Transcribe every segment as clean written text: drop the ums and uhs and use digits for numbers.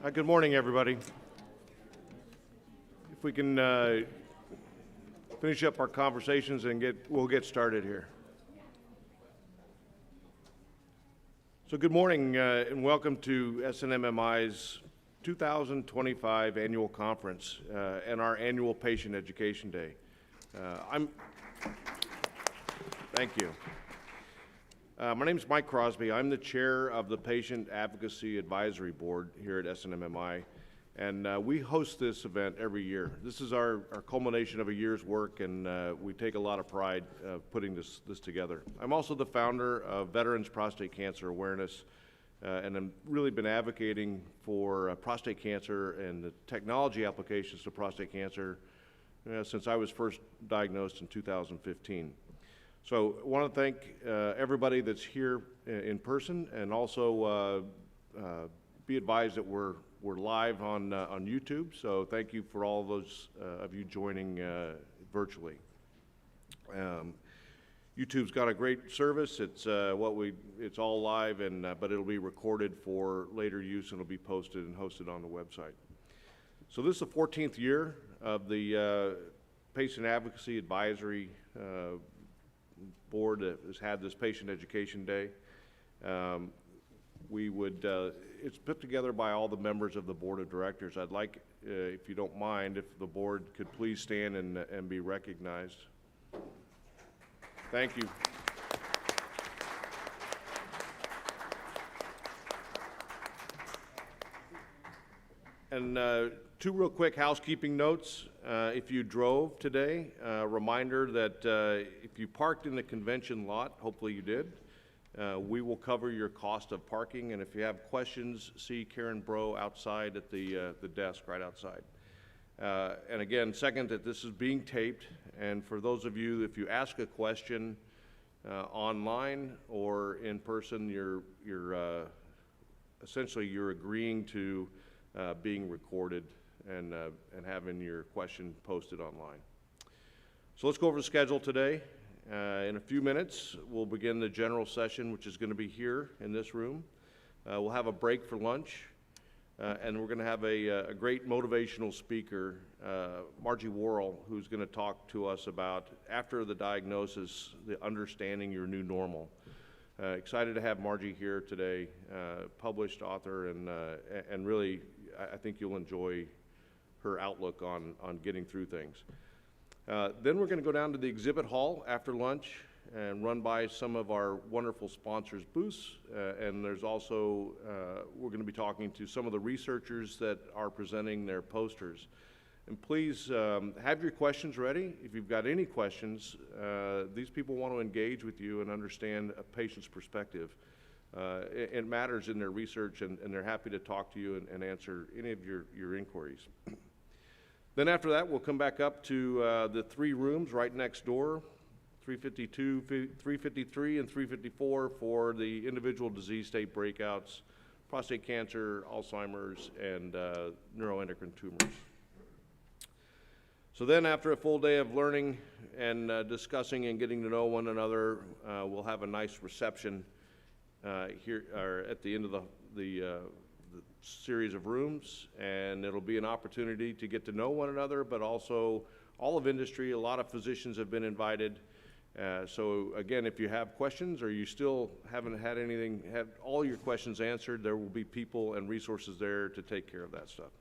Good morning, everybody. If we can finish up our conversations and we'll get started here. So good morning and welcome to SNMMI's 2025 annual conference and our annual Patient Education Day. Thank you. My name is Mike Crosby. I'm the chair of the Patient Advocacy Advisory Board here at SNMMI, and we host this event every year. This is our culmination of a year's work, and we take a lot of pride putting this together. I'm also the founder of Veterans Prostate Cancer Awareness, and I've really been advocating for prostate cancer and the technology applications to prostate cancer since I was first diagnosed in 2015. So I want to thank everybody that's here in person, and also be advised that we're live on YouTube. So thank you for all those of you joining virtually. YouTube's got a great service. It's it's all live, but it'll be recorded for later use, and it'll be posted and hosted on the website. So this is the 14th year of the Patient Advocacy Advisory Board that has had this Patient Education Day. It's put together by all the members of the Board of Directors. I'd like, if you don't mind, if the board could please stand and be recognized. Thank you. And two real quick housekeeping notes. If you drove today, a reminder that if you parked in the convention lot, hopefully you did, we will cover your cost of parking. And if you have questions, see Karen Bro outside at the desk right outside. And again, second, that this is being taped. And for those of you, if you ask a question online or in person, you're essentially you're agreeing to being recorded and having your question posted online. So let's go over the schedule today. In a few minutes, we'll begin the general session, which is going to be here in this room. We'll have a break for lunch, and we're going to have a great motivational speaker, Margie Worrell, who's going to talk to us about, after the diagnosis, the understanding your new normal. Excited to have Margie here today, published author, and really, I think you'll enjoy her outlook on getting through things. Then we're going to go down to the exhibit hall after lunch and run by some of our wonderful sponsors' booths. And there's also, we're going to be talking to some of the researchers that are presenting their posters. And please have your questions ready. If you've got any questions, these people want to engage with you and understand a patient's perspective. It matters in their research, and they're happy to talk to you and answer any of your inquiries. Then after that, we'll come back up to the three rooms right next door, 352, 353, and 354 for the individual disease state breakouts, prostate cancer, Alzheimer's, and neuroendocrine tumors. So then after a full day of learning and discussing and getting to know one another, we'll have a nice reception here or at the end of the series of rooms, and it'll be an opportunity to get to know one another, but also all of industry. A lot of physicians have been invited. So again, if you have questions or you still haven't had all your questions answered, there will be people and resources there to take care of that stuff.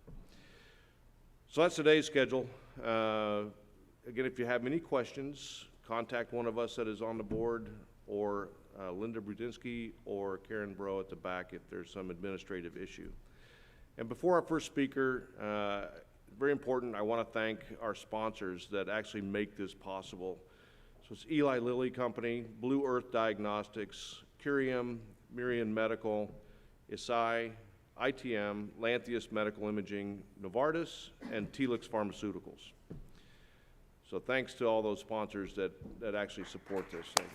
So that's today's schedule. Again, if you have any questions, contact one of us that is on the board, or Linda Brudinsky or Karen Bro at the back if there's some administrative issue. And before our first speaker, very important, I want to thank our sponsors that actually make this possible. So it's Eli Lilly Company, Blue Earth Diagnostics, Curium, Mirion Medical, Isai, ITM, Lantheus Medical Imaging, Novartis, and Telix Pharmaceuticals. So thanks to all those sponsors that actually support this thing.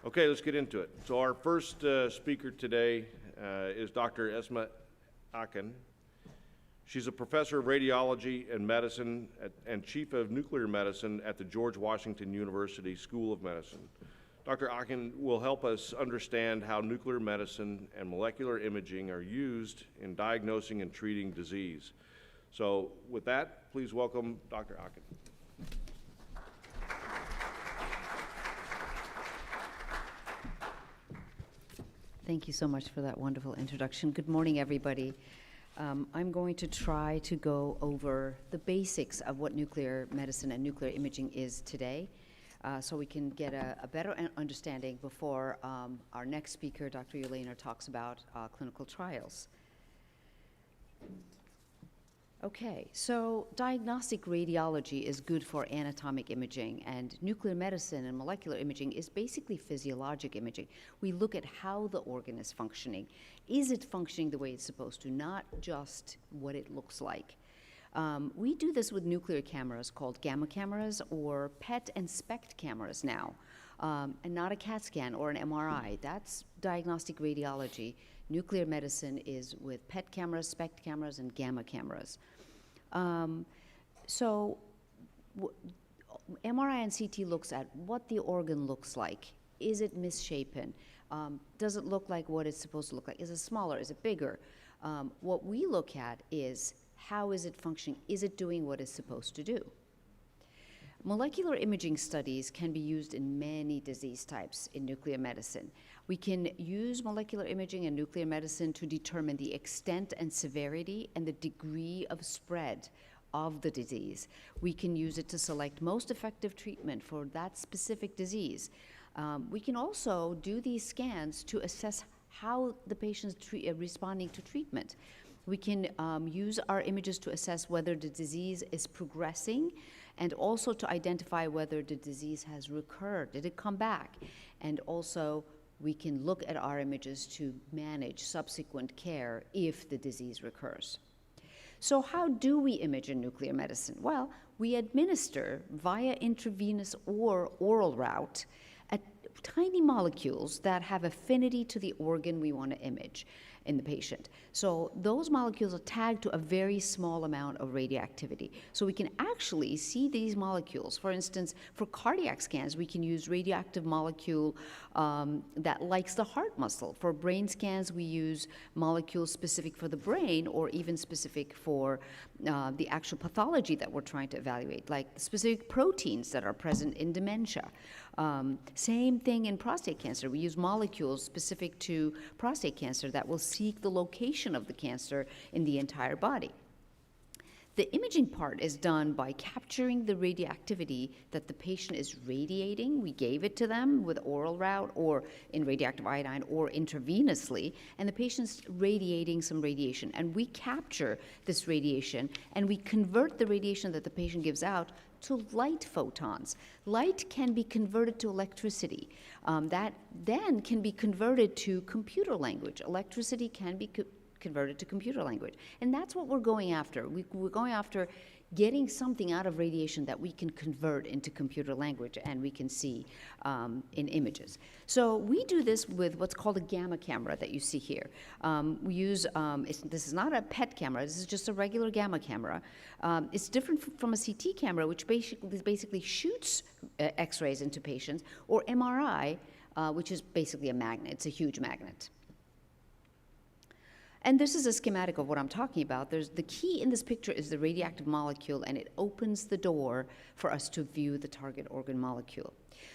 Okay, let's get into it. So our first speaker today is Dr. Esma Akin. She's a professor of radiology and medicine and chief of nuclear medicine at the George Washington University School of Medicine. Dr. Aachen will help us understand how nuclear medicine and molecular imaging are used in diagnosing and treating disease. So with that, please welcome Dr. Aachen. Thank you so much for that wonderful introduction. Good morning, everybody. I'm going to try to go over the basics of what nuclear medicine and nuclear imaging is today, so we can get a better understanding before our next speaker, Dr. Ulaner, talks about clinical trials. Okay, so diagnostic radiology is good for anatomic imaging, and nuclear medicine and molecular imaging is basically physiologic imaging. We look at how the organ is functioning. Is it functioning the way it's supposed to, not just what it looks like? We do this with nuclear cameras called gamma cameras or PET and SPECT cameras now, and not a CAT scan or an MRI. That's diagnostic radiology. Nuclear medicine is with PET cameras, SPECT cameras, and gamma cameras. MRI and CT looks at what the organ looks like. Is it misshapen? Does it look like what it's supposed to look like? Is it smaller? Is it bigger? What we look at is how is it functioning? Is it doing what it's supposed to do? Molecular imaging studies can be used in many disease types in nuclear medicine. We can use molecular imaging and nuclear medicine to determine the extent and severity and the degree of spread of the disease. We can use it to select most effective treatment for that specific disease. We can also do these scans to assess how the patient's responding to treatment. We can use our images to assess whether the disease is progressing, and also to identify whether the disease has recurred. Did it come back? And also, we can look at our images to manage subsequent care if the disease recurs. So how do we image in nuclear medicine? Well, we administer via intravenous or oral route tiny molecules that have affinity to the organ we want to image in the patient. So those molecules are tagged to a very small amount of radioactivity. So we can actually see these molecules. For instance, for cardiac scans, we can use radioactive molecule that likes the heart muscle. For brain scans, we use molecules specific for the brain or even specific for the actual pathology that we're trying to evaluate, like specific proteins that are present in dementia. Same thing in prostate cancer. We use molecules specific to prostate cancer that will seek the location of the cancer in the entire body. The imaging part is done by capturing the radioactivity that the patient is radiating. We gave it to them with oral route or in radioactive iodine or intravenously, and the patient's radiating some radiation. And we capture this radiation and we convert the radiation that the patient gives out to light photons. Light can be converted to electricity. That then can be converted to computer language. Electricity can be converted to computer language. And that's what we're going after. We're going after getting something out of radiation that we can convert into computer language and we can see in images. So we do this with what's called a gamma camera that you see here. We use, this is not a PET camera, this is just a regular gamma camera. It's different from a CT camera, which basically shoots X-rays into patients, or MRI, which is basically a magnet. It's a huge magnet. And this is a schematic of what I'm talking about. The key in this picture is the radioactive molecule, and it opens the door for us to view the target organ molecule.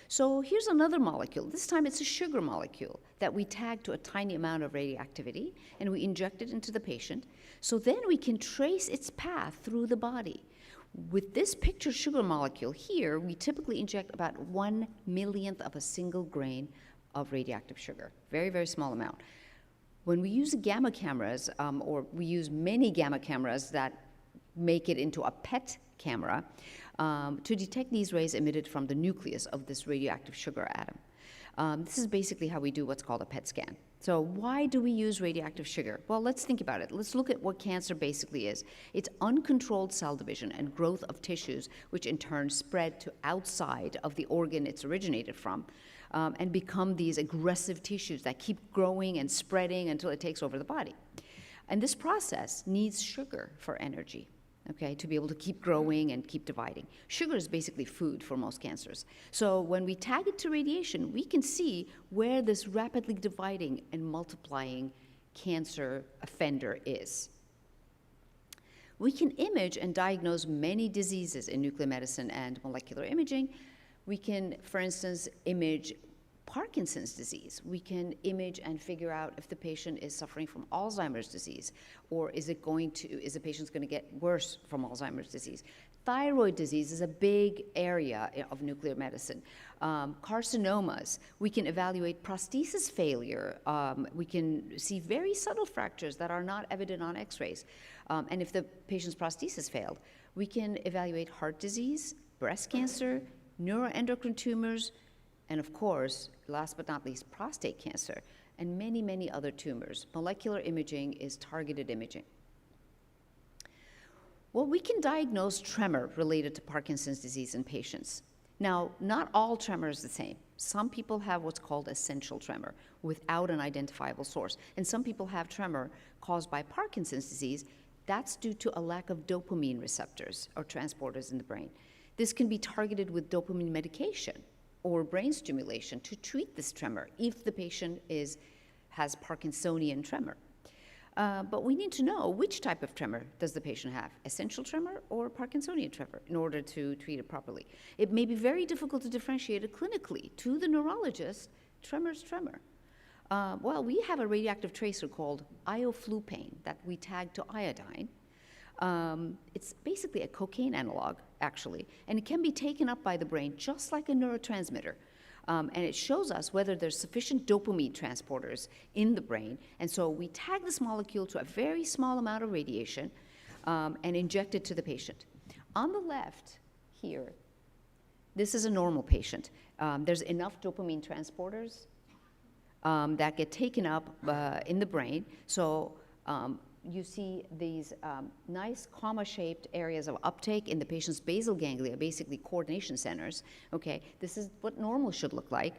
So here's another molecule. This time it's a sugar molecule that we tag to a tiny amount of radioactivity, and we inject it into the patient. So then we can trace its path through the body. With this picture sugar molecule here, we typically inject about 1/1,000,000th of a single grain of radioactive sugar. Very, very small amount. When we use gamma cameras, or we use many gamma cameras that make it into a PET camera, to detect these rays emitted from the nucleus of this radioactive sugar atom. This is basically how we do what's called a PET scan. So why do we use radioactive sugar? Well, let's think about it. Let's look at what cancer basically is. It's uncontrolled cell division and growth of tissues, which in turn spread to outside of the organ it's originated from. And become these aggressive tissues that keep growing and spreading until it takes over the body. And this process needs sugar for energy. okay, to be able to keep growing and keep dividing. Sugar is basically food for most cancers. So when we tag it to radiation, we can see where this rapidly dividing and multiplying cancer offender is. We can image and diagnose many diseases in nuclear medicine and molecular imaging. We can, for instance, image Parkinson's disease. We can image and figure out if the patient is suffering from Alzheimer's disease, or is the patient going to get worse from Alzheimer's disease. Thyroid disease is a big area of nuclear medicine. Carcinomas, we can evaluate prosthesis failure. We can see very subtle fractures that are not evident on x-rays. And if the patient's prosthesis failed, we can evaluate heart disease, breast cancer, neuroendocrine tumors, and of course, last but not least, prostate cancer, and many, many other tumors. Molecular imaging is targeted imaging. Well, we can diagnose tremor related to Parkinson's disease in patients. Now, not all tremor is the same. Some people have what's called essential tremor without an identifiable source, and some people have tremor caused by Parkinson's disease. That's due to a lack of dopamine receptors or transporters in the brain. This can be targeted with dopamine medication or brain stimulation to treat this tremor if the patient has Parkinsonian tremor. But we need to know which type of tremor does the patient have, essential tremor or Parkinsonian tremor, in order to treat it properly. It may be very difficult to differentiate it clinically. To the neurologist, tremor's tremor. Well, we have a radioactive tracer called ioflupane that we tag to iodine. It's basically a cocaine analog, actually, and it can be taken up by the brain just like a neurotransmitter. And it shows us whether there's sufficient dopamine transporters in the brain. And so we tag this molecule to a very small amount of radiation and inject it to the patient. On the left here, this is a normal patient. There's enough dopamine transporters that get taken up in the brain. So you see these nice comma-shaped areas of uptake in the patient's basal ganglia, basically coordination centers. Okay, this is what normal should look like.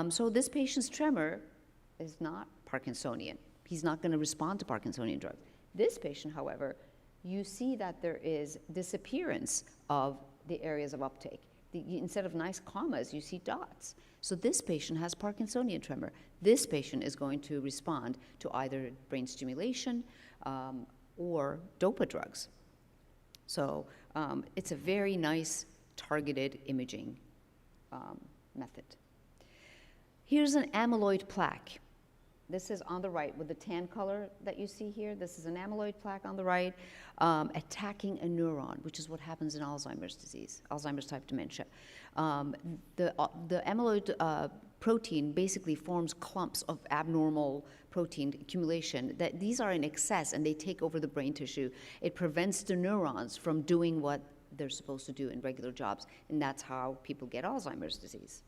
So this patient's tremor is not Parkinsonian. He's not going to respond to Parkinsonian drugs. This patient, however, you see that there is disappearance of the areas of uptake. Instead of nice commas, you see dots. So this patient has Parkinsonian tremor. This patient is going to respond to either brain stimulation or dopa drugs. So it's a very nice targeted imaging method. Here's an amyloid plaque. This is on the right with the tan color that you see here. This is an amyloid plaque on the right attacking a neuron, which is what happens in Alzheimer's disease, Alzheimer's type dementia. The amyloid protein basically forms clumps of abnormal protein accumulation. These are in excess and they take over the brain tissue. It prevents the neurons from doing what they're supposed to do in regular jobs, and that's how people get Alzheimer's disease.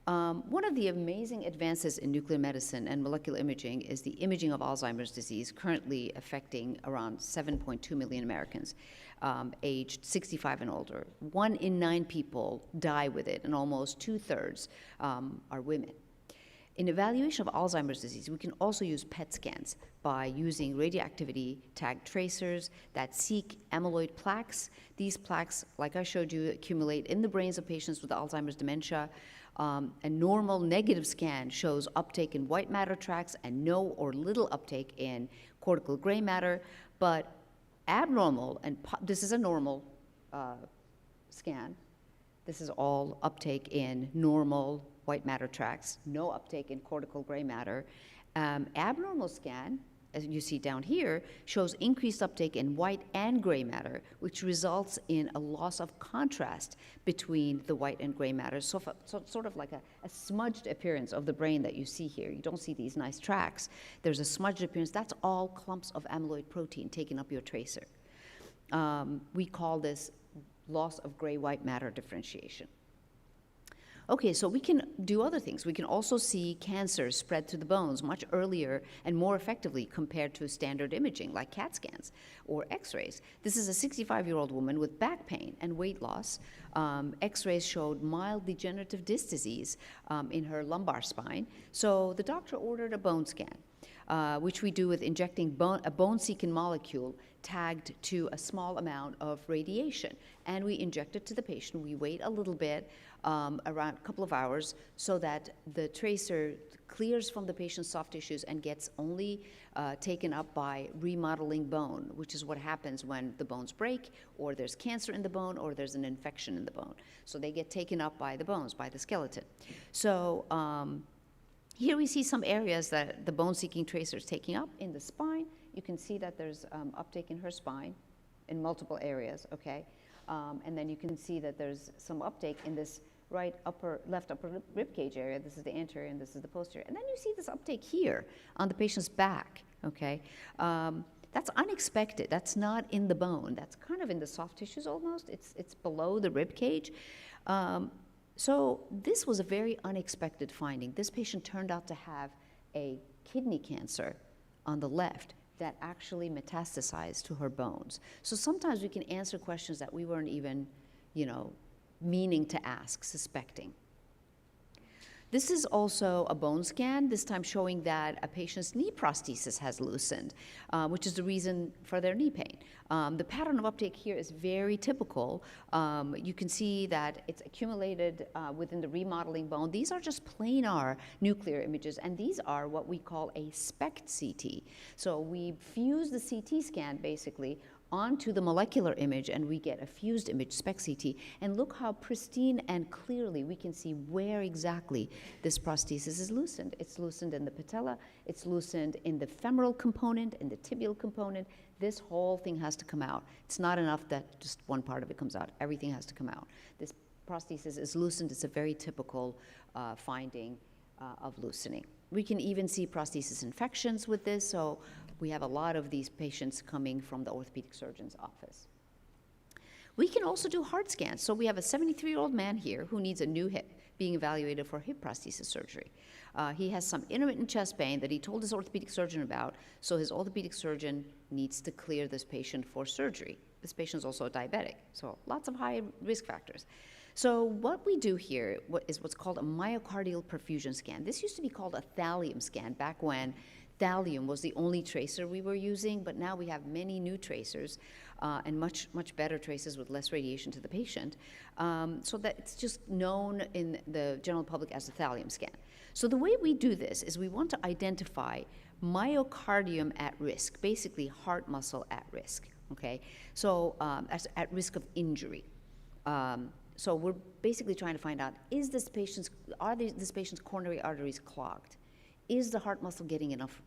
One of the amazing advances in nuclear medicine and molecular imaging is the imaging of Alzheimer's disease, currently affecting around 7.2 million Americans aged 65 and older. 1 in 9 people die with it, and almost 2/3 are women. In evaluation of Alzheimer's disease, we can also use PET scans by using radioactivity tagged tracers that seek amyloid plaques. These plaques, like I showed you, accumulate in the brains of patients with Alzheimer's dementia. A normal negative scan shows uptake in white matter tracts and no or little uptake in cortical gray matter, but abnormal, and this is a normal scan. This is all uptake in normal white matter tracts, no uptake in cortical gray matter. Abnormal scan, as you see down here, shows increased uptake in white and gray matter, which results in a loss of contrast between the white and gray matter, so sort of like a smudged appearance of the brain that you see here. You don't see these nice tracks. There's a smudged appearance. That's all clumps of amyloid protein taking up your tracer. We call this loss of gray-white matter differentiation. Okay, so we can do other things. We can also see cancer spread to the bones much earlier and more effectively compared to standard imaging like CAT scans or x-rays. This is a 65-year-old woman with back pain and weight loss. X-rays showed mild degenerative disc disease in her lumbar spine. So the doctor ordered a bone scan, which we do with injecting a bone-seeking molecule tagged to a small amount of radiation. And we inject it to the patient. We wait a little bit, around a couple of hours, so that the tracer clears from the patient's soft tissues and gets only taken up by remodeling bone, which is what happens when the bones break, or there's cancer in the bone, or there's an infection in the bone. So they get taken up by the bones, by the skeleton. So here we see some areas that the bone-seeking tracer is taking up in the spine. You can see that there's uptake in her spine in multiple areas, okay? And then you can see that there's some uptake in this left upper rib cage area. This is the anterior and this is the posterior. And then you see this uptake here on the patient's back, okay? That's unexpected. That's not in the bone. That's kind of in the soft tissues almost. It's below the rib cage. So this was a very unexpected finding. This patient turned out to have a kidney cancer on the left that actually metastasized to her bones. So sometimes we can answer questions that we weren't even, meaning to ask, suspecting. This is also a bone scan, this time showing that a patient's knee prosthesis has loosened, which is the reason for their knee pain. The pattern of uptake here is very typical. You can see that it's accumulated within the remodeling bone. These are just planar nuclear images, and these are what we call a SPECT CT. So we fuse the CT scan, basically, onto the molecular image, and we get a fused image, SPECT CT, and look how pristine and clearly we can see where exactly this prosthesis is loosened. It's loosened in the patella, it's loosened in the femoral component, in the tibial component. This whole thing has to come out. It's not enough that just one part of it comes out. Everything has to come out. This prosthesis is loosened. It's a very typical finding of loosening. We can even see prosthesis infections with this, so we have a lot of these patients coming from the orthopedic surgeon's office. We can also do heart scans. So we have a 73-year-old man here who needs a new hip, being evaluated for hip prosthesis surgery. He has some intermittent chest pain that he told his orthopedic surgeon about, so his orthopedic surgeon needs to clear this patient for surgery. This patient is also a diabetic, so lots of high risk factors. So what we do here is what's called a myocardial perfusion scan. This used to be called a thallium scan back when thallium was the only tracer we were using, but now we have many new tracers and much better tracers with less radiation to the patient, so that it's just known in the general public as a thallium scan. So the way we do this is we want to identify myocardium at risk, basically heart muscle at risk, okay? So at risk of injury. So we're basically trying to find out, this patient's coronary arteries clogged? Is the heart muscle getting enough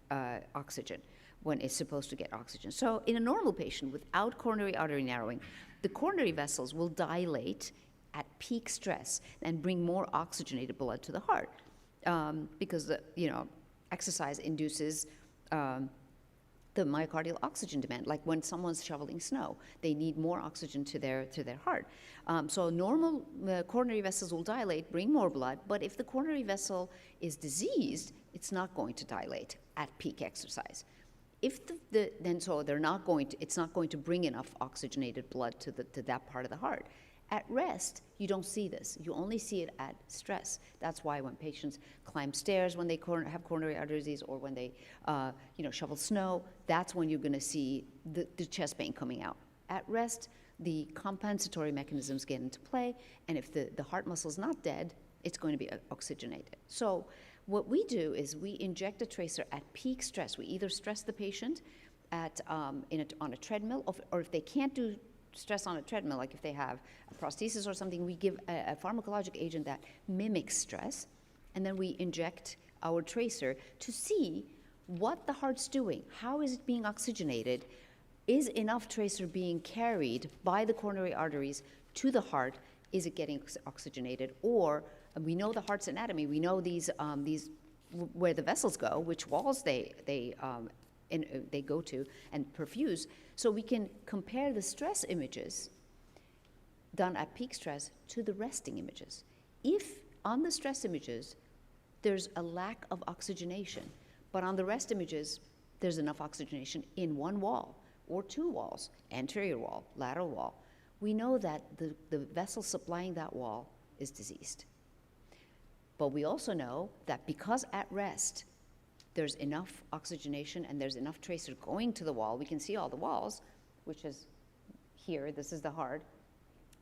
oxygen when it's supposed to get oxygen? So in a normal patient without coronary artery narrowing, the coronary vessels will dilate at peak stress and bring more oxygenated blood to the heart because exercise induces the myocardial oxygen demand. Like when someone's shoveling snow, they need more oxygen to their heart. So normal coronary vessels will dilate, bring more blood, but if the coronary vessel is diseased, it's not going to dilate at peak exercise. If it's not going to bring enough oxygenated blood to that part of the heart. At rest, you don't see this. You only see it at stress. That's why when patients climb stairs when they have coronary artery disease, or when they shovel snow, that's when you're going to see the chest pain coming out. At rest, the compensatory mechanisms get into play, and if the heart muscle is not dead, it's going to be oxygenated. So what we do is we inject a tracer at peak stress. We either stress the patient on a treadmill, or if they can't do stress on a treadmill, like if they have a prosthesis or something, we give a pharmacologic agent that mimics stress, and then we inject our tracer to see what the heart's doing. How is it being oxygenated? Is enough tracer being carried by the coronary arteries to the heart? Is it getting oxygenated? Or we know the heart's anatomy. We know these where the vessels go, which walls they go to and perfuse, so we can compare the stress images done at peak stress to the resting images. If on the stress images there's a lack of oxygenation, but on the rest images there's enough oxygenation in one wall or two walls, anterior wall, lateral wall, we know that the vessel supplying that wall is diseased. But we also know that because at rest there's enough oxygenation and there's enough tracer going to the wall, we can see all the walls, which is here. This is the heart.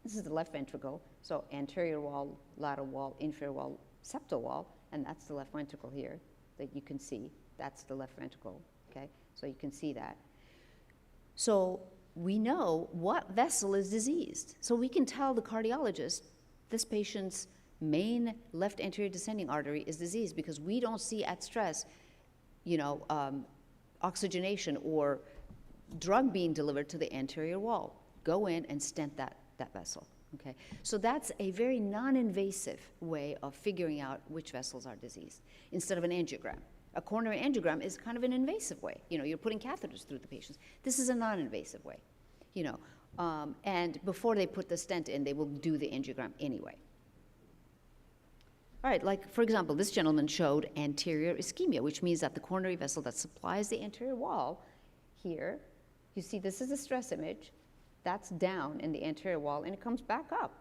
This is the left ventricle. So anterior wall, lateral wall, inferior wall, septal wall, and that's the left ventricle here that you can see. That's the left ventricle, okay? So you can see that. So we know what vessel is diseased. So we can tell the cardiologist this patient's main left anterior descending artery is diseased because we don't see at stress, oxygenation or drug being delivered to the anterior wall. Go in and stent that vessel, okay? So that's a very non-invasive way of figuring out which vessels are diseased instead of an angiogram. A coronary angiogram is kind of an invasive way. You're putting catheters through the patients. This is a non-invasive way, and before they put the stent in, they will do the angiogram anyway. All right, like for example, this gentleman showed anterior ischemia, which means that the coronary vessel that supplies the anterior wall here, you see this is a stress image, that's down in the anterior wall, and it comes back up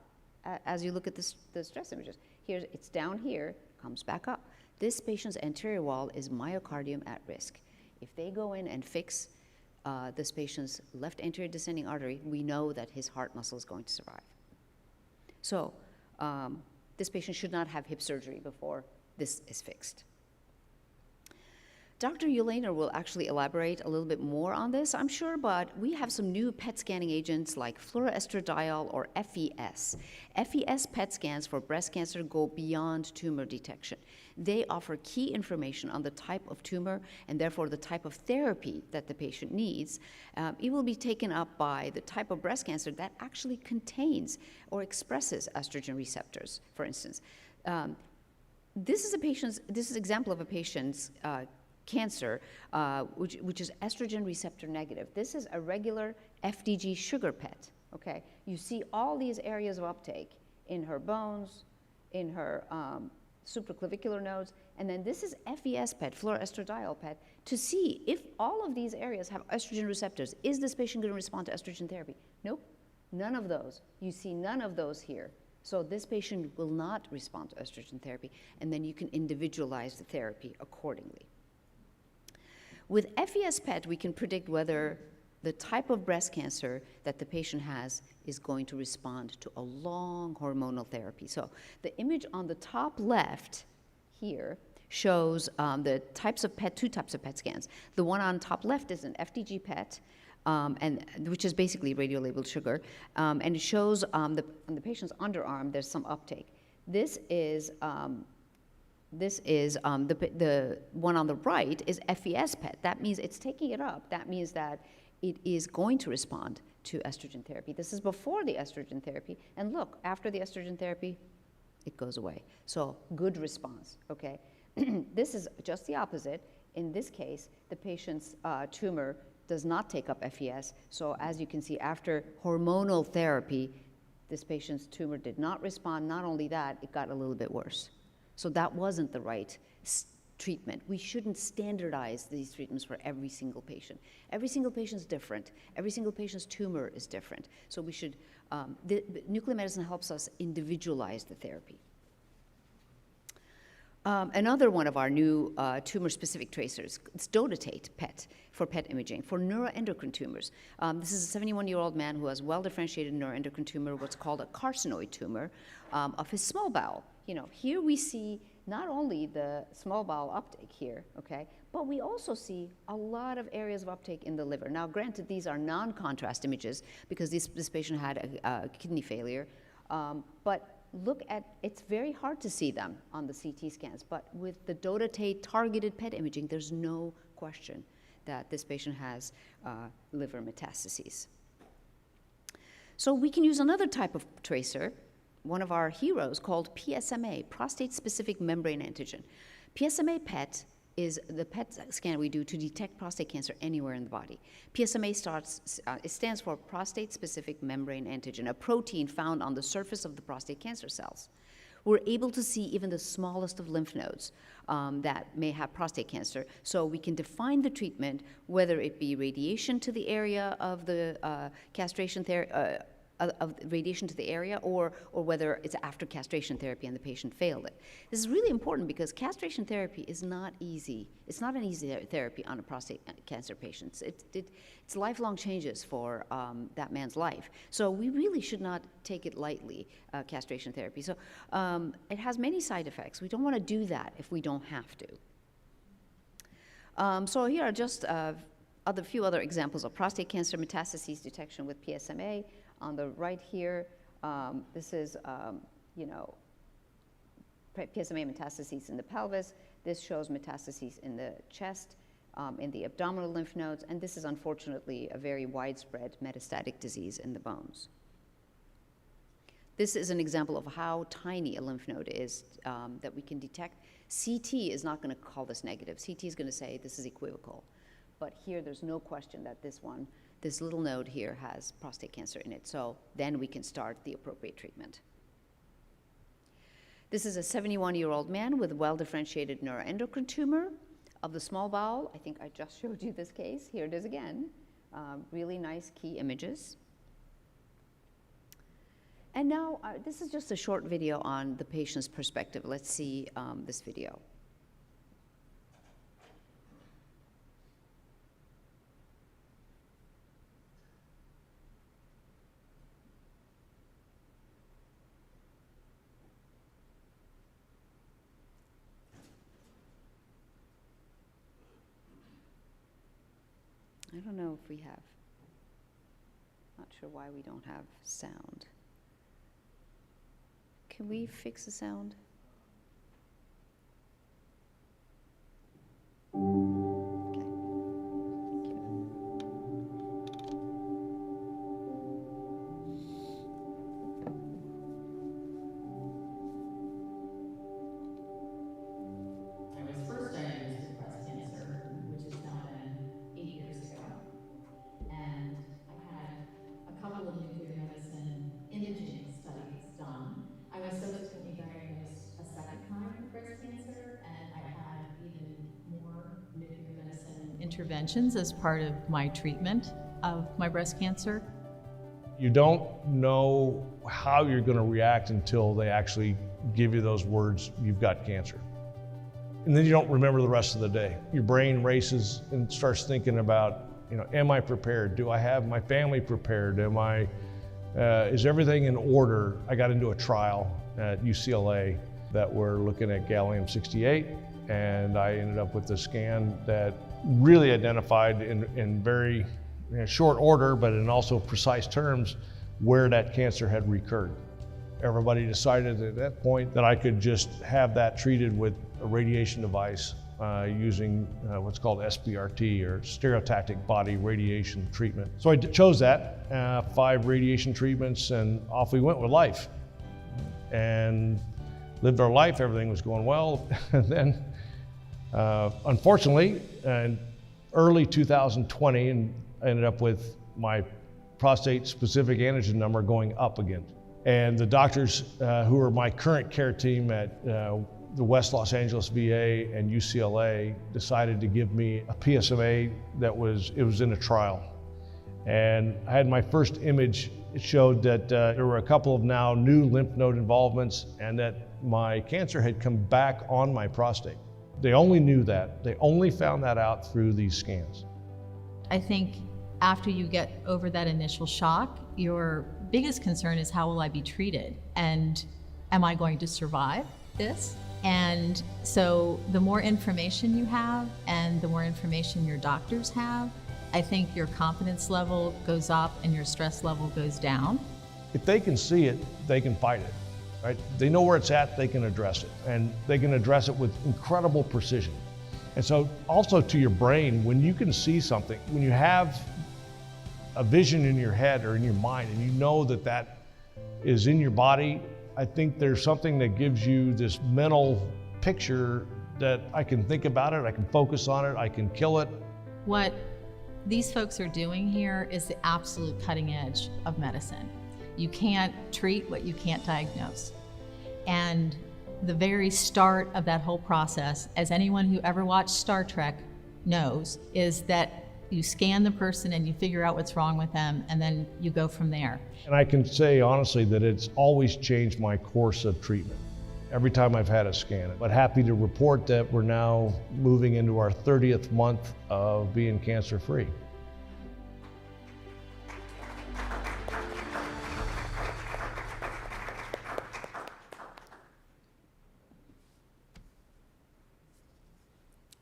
as you look at the stress images. Here, it's down here, comes back up. This patient's anterior wall is myocardium at risk. If they go in and fix this patient's left anterior descending artery, we know that his heart muscle is going to survive. So this patient should not have hip surgery before this is fixed. Dr. Ulaner will actually elaborate a little bit more on this, I'm sure, but we have some new PET scanning agents like fluoroestradiol or FES. FES PET scans for breast cancer go beyond tumor detection. They offer key information on the type of tumor and therefore the type of therapy that the patient needs. It will be taken up by the type of breast cancer that actually contains or expresses estrogen receptors, for instance. This is an example of a patient's cancer, which is estrogen receptor negative. This is a regular FDG sugar PET, okay? You see all these areas of uptake in her bones, in her supraclavicular nodes, and then this is FES PET, fluoroestradiol PET, to see if all of these areas have estrogen receptors. Is this patient going to respond to estrogen therapy? Nope, none of those. You see none of those here. So this patient will not respond to estrogen therapy, and then you can individualize the therapy accordingly. With FES PET, we can predict whether the type of breast cancer that the patient has is going to respond to a long hormonal therapy. So the image on the top left here shows the types of PET, two types of PET scans. The one on top left is an FDG PET, which is basically radiolabeled sugar, and it shows on the patient's underarm there's some uptake. This is the one on the right is FES PET. That means it's taking it up. That means that it is going to respond to estrogen therapy. This is before the estrogen therapy. And look, after the estrogen therapy, it goes away. So good response, okay? This is just the opposite. In this case, the patient's tumor does not take up FES. So as you can see, after hormonal therapy, this patient's tumor did not respond. Not only that, it got a little bit worse. So that wasn't the right treatment. We shouldn't standardize these treatments for every single patient. Every single patient is different. Every single patient's tumor is different. So we should, nuclear medicine helps us individualize the therapy. Another one of our new tumor-specific tracers is dotatate PET for PET imaging for neuroendocrine tumors. This is a 71-year-old man who has well-differentiated neuroendocrine tumor, what's called a carcinoid tumor of his small bowel. Here we see not only the small bowel uptake here, okay, but we also see a lot of areas of uptake in the liver. Now, granted, these are non-contrast images because this patient had a kidney failure, but look at, it's very hard to see them on the CT scans, but with the dotatate targeted PET imaging, there's no question that this patient has liver metastases. So we can use another type of tracer, one of our heroes, called PSMA, prostate-specific membrane antigen. PSMA PET is the PET scan we do to detect prostate cancer anywhere in the body. PSMA it stands for prostate-specific membrane antigen, a protein found on the surface of the prostate cancer cells. We're able to see even the smallest of lymph nodes that may have prostate cancer, so we can define the treatment, whether it be radiation to the area of the castration of radiation to the area, or whether it's after castration therapy and the patient failed it. This is really important because castration therapy is not easy. It's not an easy therapy on a prostate cancer patient. It's lifelong changes for that man's life. So we really should not take it lightly, castration therapy. So it has many side effects. We don't want to do that if we don't have to. So here are just few other examples of prostate cancer metastases detection with PSMA. On the right here, this is, PSMA metastases in the pelvis. This shows metastases in the chest, in the abdominal lymph nodes, and this is unfortunately a very widespread metastatic disease in the bones. This is an example of how tiny a lymph node is that we can detect. CT is not going to call this negative. CT is going to say this is equivocal. But here there's no question that this little node here has prostate cancer in it. So then we can start the appropriate treatment. This is a 71-year-old man with well-differentiated neuroendocrine tumor of the small bowel. I think I just showed you this case. Here it is again. Really nice key images. And now, this is just a short video on the patient's perspective. Let's see this video. I don't know if we have, not sure why we don't have sound. Can we fix the sound? Okay. Thank you. I was first diagnosed with breast cancer, which has now been 8 years ago. And I had a couple of nuclear medicine imaging studies done. I was subsequently diagnosed a second time with breast cancer, and I had even more nuclear medicine interventions as part of my treatment of my breast cancer. You don't know how you're going to react until they actually give you those words, "You've got cancer." And then you don't remember the rest of the day. Your brain races and starts thinking about, am I prepared? Do I have my family prepared? Is everything in order? I got into a trial at UCLA that were looking at gallium-68, and I ended up with a scan that really identified in very short order, but in also precise terms, where that cancer had recurred. Everybody decided at that point that I could just have that treated with a radiation device using what's called SBRT, or stereotactic body radiation treatment. So I chose that, 5 radiation treatments, and off we went with life. And lived our life, everything was going well. And then, unfortunately, in early 2020, I ended up with my prostate-specific antigen number going up again. And the doctors who are my current care team at the West Los Angeles VA and UCLA decided to give me a PSMA that was in a trial. And I had my first image. It showed that there were a couple of now new lymph node involvements, and that my cancer had come back on my prostate. They only knew that. They only found that out through these scans. I think after you get over that initial shock, your biggest concern is, how will I be treated? And am I going to survive this? And so the more information you have and the more information your doctors have, I think your confidence level goes up and your stress level goes down. If they can see it, they can fight it, right? They know where it's at, they can address it. And they can address it with incredible precision. And so also to your brain, when you can see something, when you have a vision in your head or in your mind, and you know that that is in your body, I think there's something that gives you this mental picture that I can think about it, I can focus on it, I can kill it. What these folks are doing here is the absolute cutting edge of medicine. You can't treat what you can't diagnose. And the very start of that whole process, as anyone who ever watched Star Trek knows, is that you scan the person and you figure out what's wrong with them, and then you go from there. And I can say honestly that it's always changed my course of treatment every time I've had a scan. But happy to report that we're now moving into our 30th month of being cancer-free.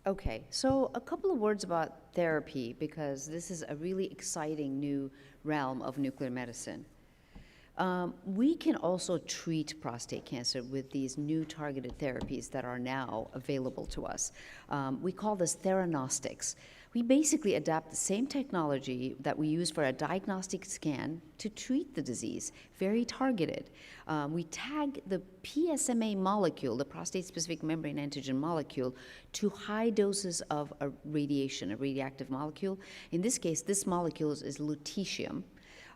Okay, so a couple of words about therapy, because this is a really exciting new realm of nuclear medicine. We can also treat prostate cancer with these new targeted therapies that are now available to us. We call this theranostics. We basically adapt the same technology that we use for a diagnostic scan to treat the disease, very targeted. We tag the PSMA molecule, the prostate-specific membrane antigen molecule, to high doses of a radiation, a radioactive molecule. In this case, this molecule is lutetium.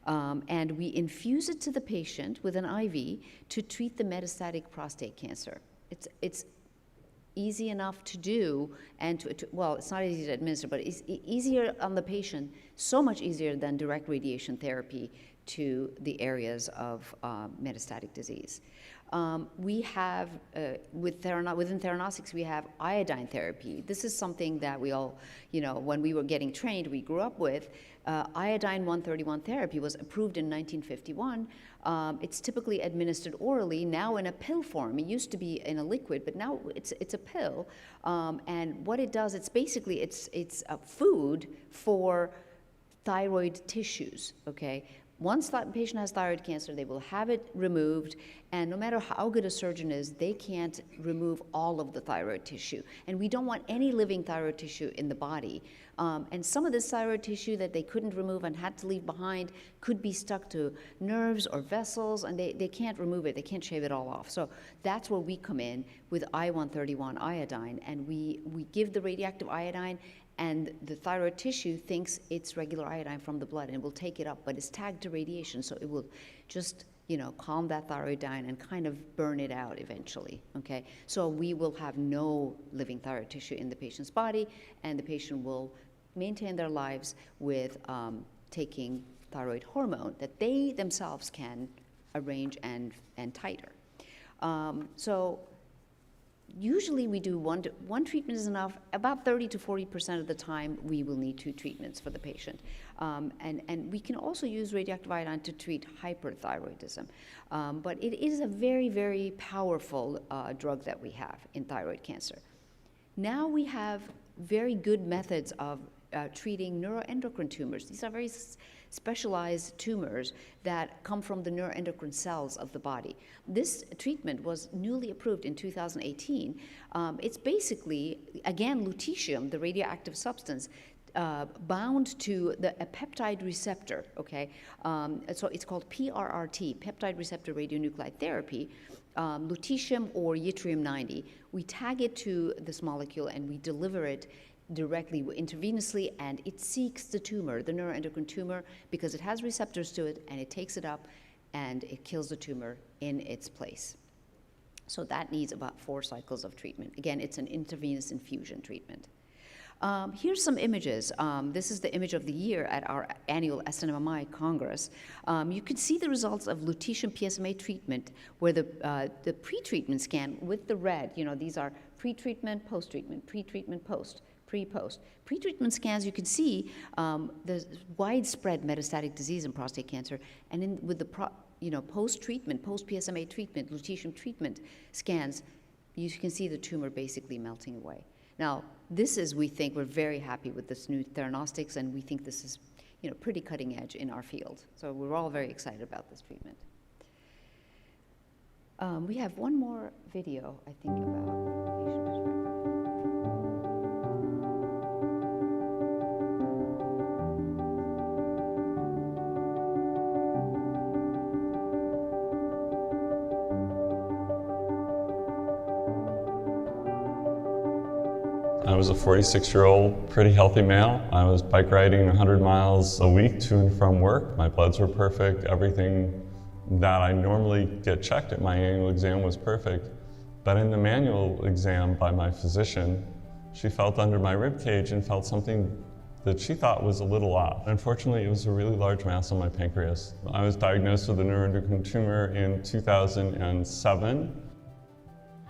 And we infuse it to the patient with an IV to treat the metastatic prostate cancer. It's easy enough to do, and well, it's not easy to administer, but it's easier on the patient, so much easier than direct radiation therapy to the areas of metastatic disease. We have, within theranostics, we have iodine therapy. This is something that we all, when we were getting trained, we grew up with. Iodine-131 therapy was approved in 1951. It's typically administered orally, now in a pill form. It used to be in a liquid, but now it's a pill. And what it does, it's basically, it's a food for thyroid tissues, okay? Once that patient has thyroid cancer, they will have it removed, and no matter how good a surgeon is, they can't remove all of the thyroid tissue. And we don't want any living thyroid tissue in the body. And some of this thyroid tissue that they couldn't remove and had to leave behind could be stuck to nerves or vessels, and they can't remove it, they can't shave it all off. So that's where we come in with I-131 iodine, and we give the radioactive iodine, and the thyroid tissue thinks it's regular iodine from the blood and will take it up, but it's tagged to radiation, so it will just calm that thyroid down and kind of burn it out eventually, okay? So we will have no living thyroid tissue in the patient's body, and the patient will maintain their lives with taking thyroid hormone that they themselves can arrange and titer. So usually we do one treatment is enough. About 30 to 40% of the time, we will need 2 treatments for the patient. And we can also use radioactive iodine to treat hyperthyroidism. But it is a very, very powerful drug that we have in thyroid cancer. Now we have very good methods of treating neuroendocrine tumors. These are very specialized tumors that come from the neuroendocrine cells of the body. This treatment was newly approved in 2018. It's basically, again, lutetium, the radioactive substance, bound to a peptide receptor, okay? So it's called PRRT, peptide receptor radionuclide therapy, lutetium or yttrium-90. We tag it to this molecule and we deliver it directly intravenously, and it seeks the tumor, the neuroendocrine tumor, because it has receptors to it, and it takes it up and it kills the tumor in its place. So that needs about 4 cycles of treatment. Again, it's an intravenous infusion treatment. Here's some images. This is the image of the year at our annual SNMMI Congress. You can see the results of lutetium PSMA treatment, where the pre-treatment scan with the red, these are pre-treatment, post-treatment, pre-treatment, post, pre-post. Pre-treatment scans, you can see the widespread metastatic disease in prostate cancer, and with the post-treatment, post-PSMA treatment, lutetium treatment scans, you can see the tumor basically melting away. Now, we're very happy with this new theranostics, and we think this is, pretty cutting edge in our field. So we're all very excited about this treatment. We have one more video, I think, about patient perspective. I was a 46-year-old, pretty healthy male. I was bike riding 100 miles a week to and from work. My bloods were perfect. Everything that I normally get checked at my annual exam was perfect. But in the manual exam by my physician, she felt under my rib cage and felt something that she thought was a little off. Unfortunately, it was a really large mass on my pancreas. I was diagnosed with a neuroendocrine tumor in 2007.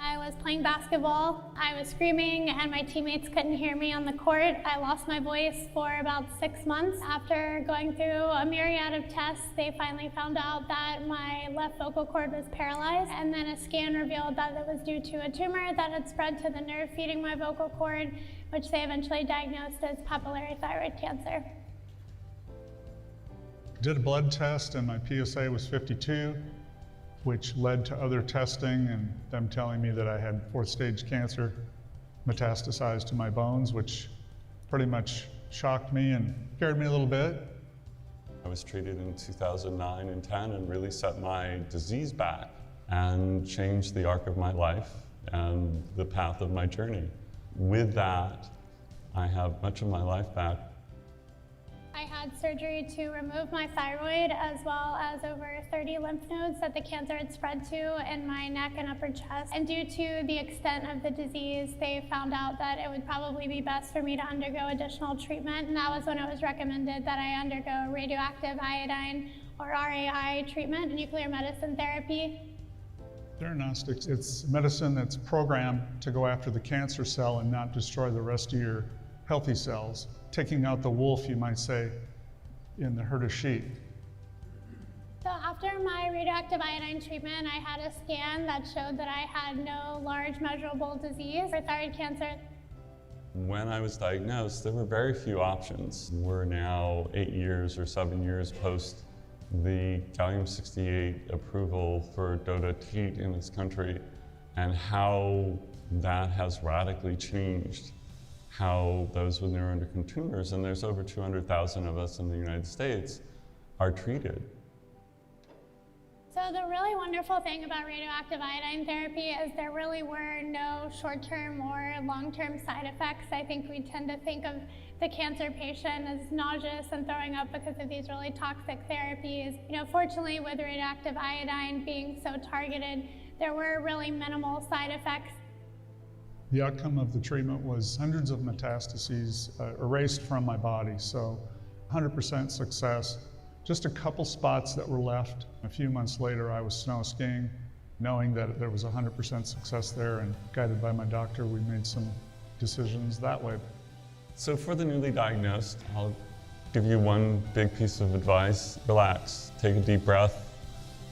I was playing basketball. I was screaming and my teammates couldn't hear me on the court. I lost my voice for about 6 months. After going through a myriad of tests, they finally found out that my left vocal cord was paralyzed, and then a scan revealed that it was due to a tumor that had spread to the nerve feeding my vocal cord, which they eventually diagnosed as papillary thyroid cancer. Did a blood test and my PSA was 52. Which led to other testing and them telling me that I had fourth stage cancer metastasized to my bones, which pretty much shocked me and scared me a little bit. I was treated in 2009 and 10 and really set my disease back and changed the arc of my life and the path of my journey. With that, I have much of my life back. I had surgery to remove my thyroid as well as over 30 lymph nodes that the cancer had spread to in my neck and upper chest. And due to the extent of the disease, they found out that it would probably be best for me to undergo additional treatment. And that was when it was recommended that I undergo radioactive iodine or RAI treatment, nuclear medicine therapy. Theranostics, it's medicine that's programmed to go after the cancer cell and not destroy the rest of your healthy cells. Taking out the wolf, you might say, in the herd of sheep. So after my radioactive iodine treatment, I had a scan that showed that I had no large measurable disease for thyroid cancer. When I was diagnosed, there were very few options. We're now 8 years or 7 years post the gallium-68 approval for DOTA-TEAT in this country, and how that has radically changed how those with neuroendocrine tumors, and there's over 200,000 of us in the United States, are treated. So the really wonderful thing about radioactive iodine therapy is there really were no short-term or long-term side effects. I think we tend to think of the cancer patient as nauseous and throwing up because of these really toxic therapies. You know, fortunately, with radioactive iodine being so targeted, there were really minimal side effects. The outcome of the treatment was hundreds of metastases erased from my body, so 100% success. Just a couple spots that were left. A few months later, I was snow skiing, knowing that there was 100% success there, and guided by my doctor, we made some decisions that way. So for the newly diagnosed, I'll give you one big piece of advice. Relax, take a deep breath,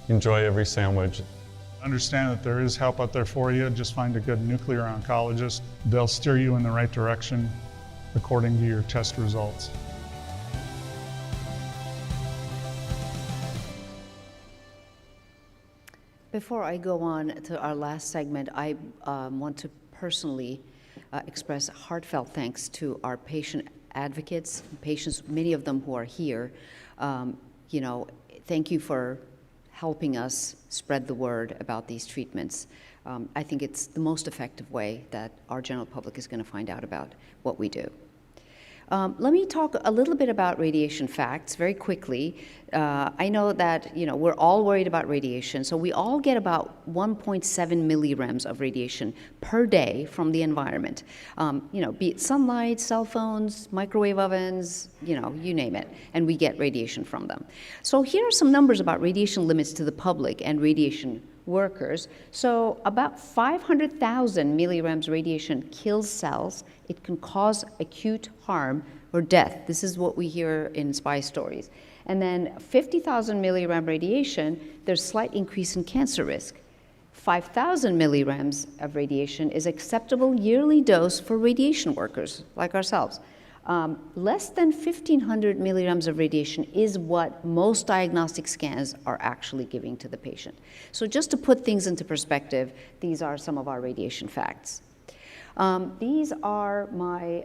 enjoy every sandwich. Understand that there is help out there for you. Just find a good nuclear oncologist. They'll steer you in the right direction according to your test results. Before I go on to our last segment, I want to personally express heartfelt thanks to our patient advocates, patients, many of them who are here. Thank you for helping us spread the word about these treatments. I think it's the most effective way that our general public is going to find out about what we do. Let me talk a little bit about radiation facts very quickly. I know that we're all worried about radiation, so we all get about 1.7 millirems of radiation per day from the environment. Be it sunlight, cell phones, microwave ovens, you name it, and we get radiation from them. So here are some numbers about radiation limits to the public and radiation workers. So about 500,000 millirems radiation kills cells. It can cause acute harm or death. This is what we hear in spy stories. And then 50,000 millirem radiation, there's slight increase in cancer risk. 5,000 millirems of radiation is acceptable yearly dose for radiation workers like ourselves. Less than 1,500 millirems of radiation is what most diagnostic scans are actually giving to the patient. So just to put things into perspective, these are some of our radiation facts. These are my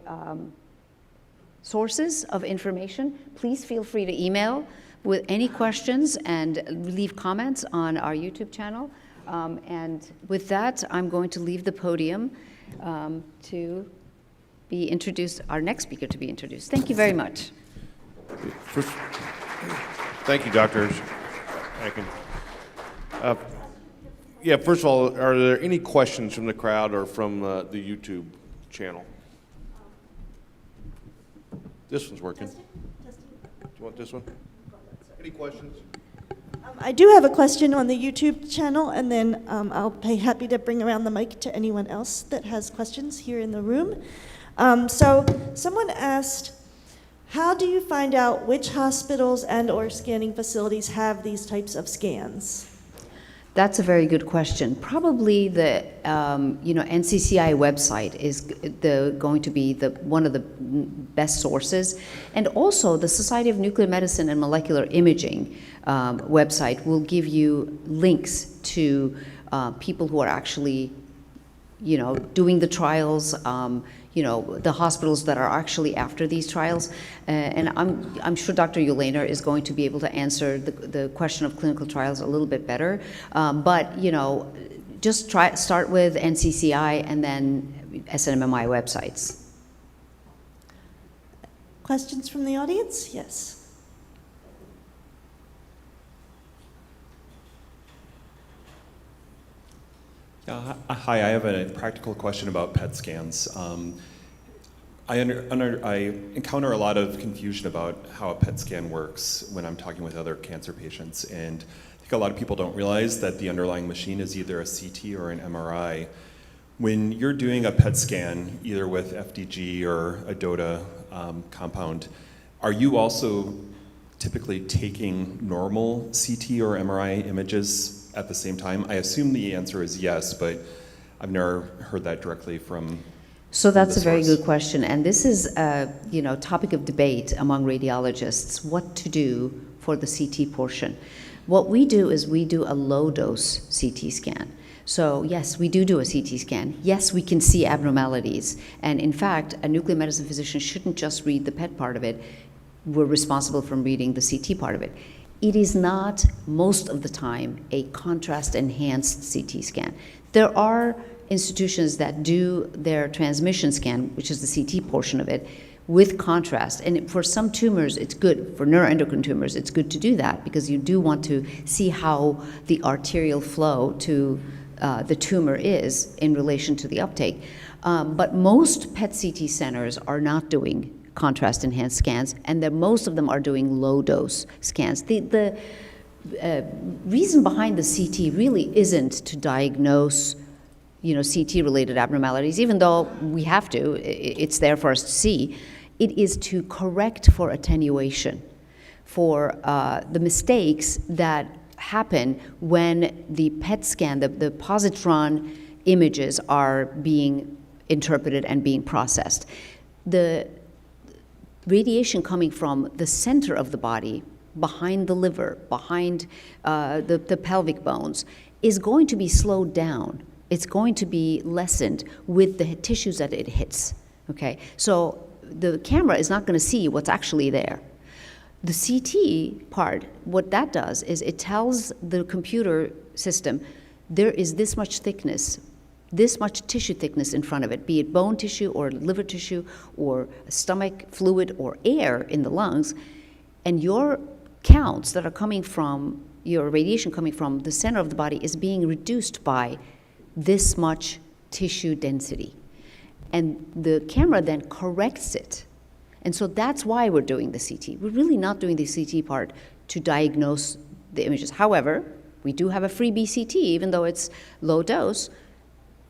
sources of information. Please feel free to email with any questions and leave comments on our YouTube channel. And with that, I'm going to leave the podium to be introduced, our next speaker to be introduced. Thank you very much. Thank you, doctors. First of all, are there any questions from the crowd or from the YouTube channel? This one's working. Do you want this one? Any questions? I do have a question on the YouTube channel, and then I'll be happy to bring around the mic to anyone else that has questions here in the room. So someone asked, how do you find out which hospitals and/or scanning facilities have these types of scans? That's a very good question. Probably the NCCI website is going to be one of the best sources, and also the Society of Nuclear Medicine and Molecular Imaging website will give you links to people who are actually, doing the trials. The hospitals that are actually after these trials. And I'm sure Dr. Ulaner is going to be able to answer the question of clinical trials a little bit better. But, just start with NCCI and then SNMMI websites. Questions from the audience? Yes. Hi, I have a practical question about PET scans. I encounter a lot of confusion about how a PET scan works when I'm talking with other cancer patients, and I think a lot of people don't realize that the underlying machine is either a CT or an MRI. When you're doing a PET scan, either with FDG or a DOTA compound, are you also typically taking normal CT or MRI images at the same time? I assume the answer is yes, but I've never heard that directly from. So that's a very good question, and this is a topic of debate among radiologists, what to do for the CT portion. What we do is we do a low-dose CT scan. So yes, we do a CT scan. Yes, we can see abnormalities, and in fact, a nuclear medicine physician shouldn't just read the PET part of it. We're responsible for reading the CT part of it. It is not, most of the time, a contrast-enhanced CT scan. There are institutions that do their transmission scan, which is the CT portion of it, with contrast. And for some tumors, it's good. For neuroendocrine tumors, it's good to do that because you do want to see how the arterial flow to the tumor is in relation to the uptake. But most PET CT centers are not doing contrast-enhanced scans, and most of them are doing low-dose scans. The reason behind the CT really isn't to diagnose, CT-related abnormalities, even though we have to. It's there for us to see. It is to correct for attenuation, for the mistakes that happen when the PET scan, the positron images are being interpreted and being processed. The radiation coming from the center of the body, behind the liver, behind the pelvic bones, is going to be slowed down. It's going to be lessened with the tissues that it hits, okay? So the camera is not gonna see what's actually there. The CT part, what that does is it tells the computer system, there is this much thickness, this much tissue thickness in front of it, be it bone tissue or liver tissue or stomach fluid or air in the lungs, and your counts that are coming from, your radiation coming from the center of the body is being reduced by this much tissue density. And the camera then corrects it. And so that's why we're doing the CT. We're really not doing the CT part to diagnose the images. However, we do have a free BCT, even though it's low dose,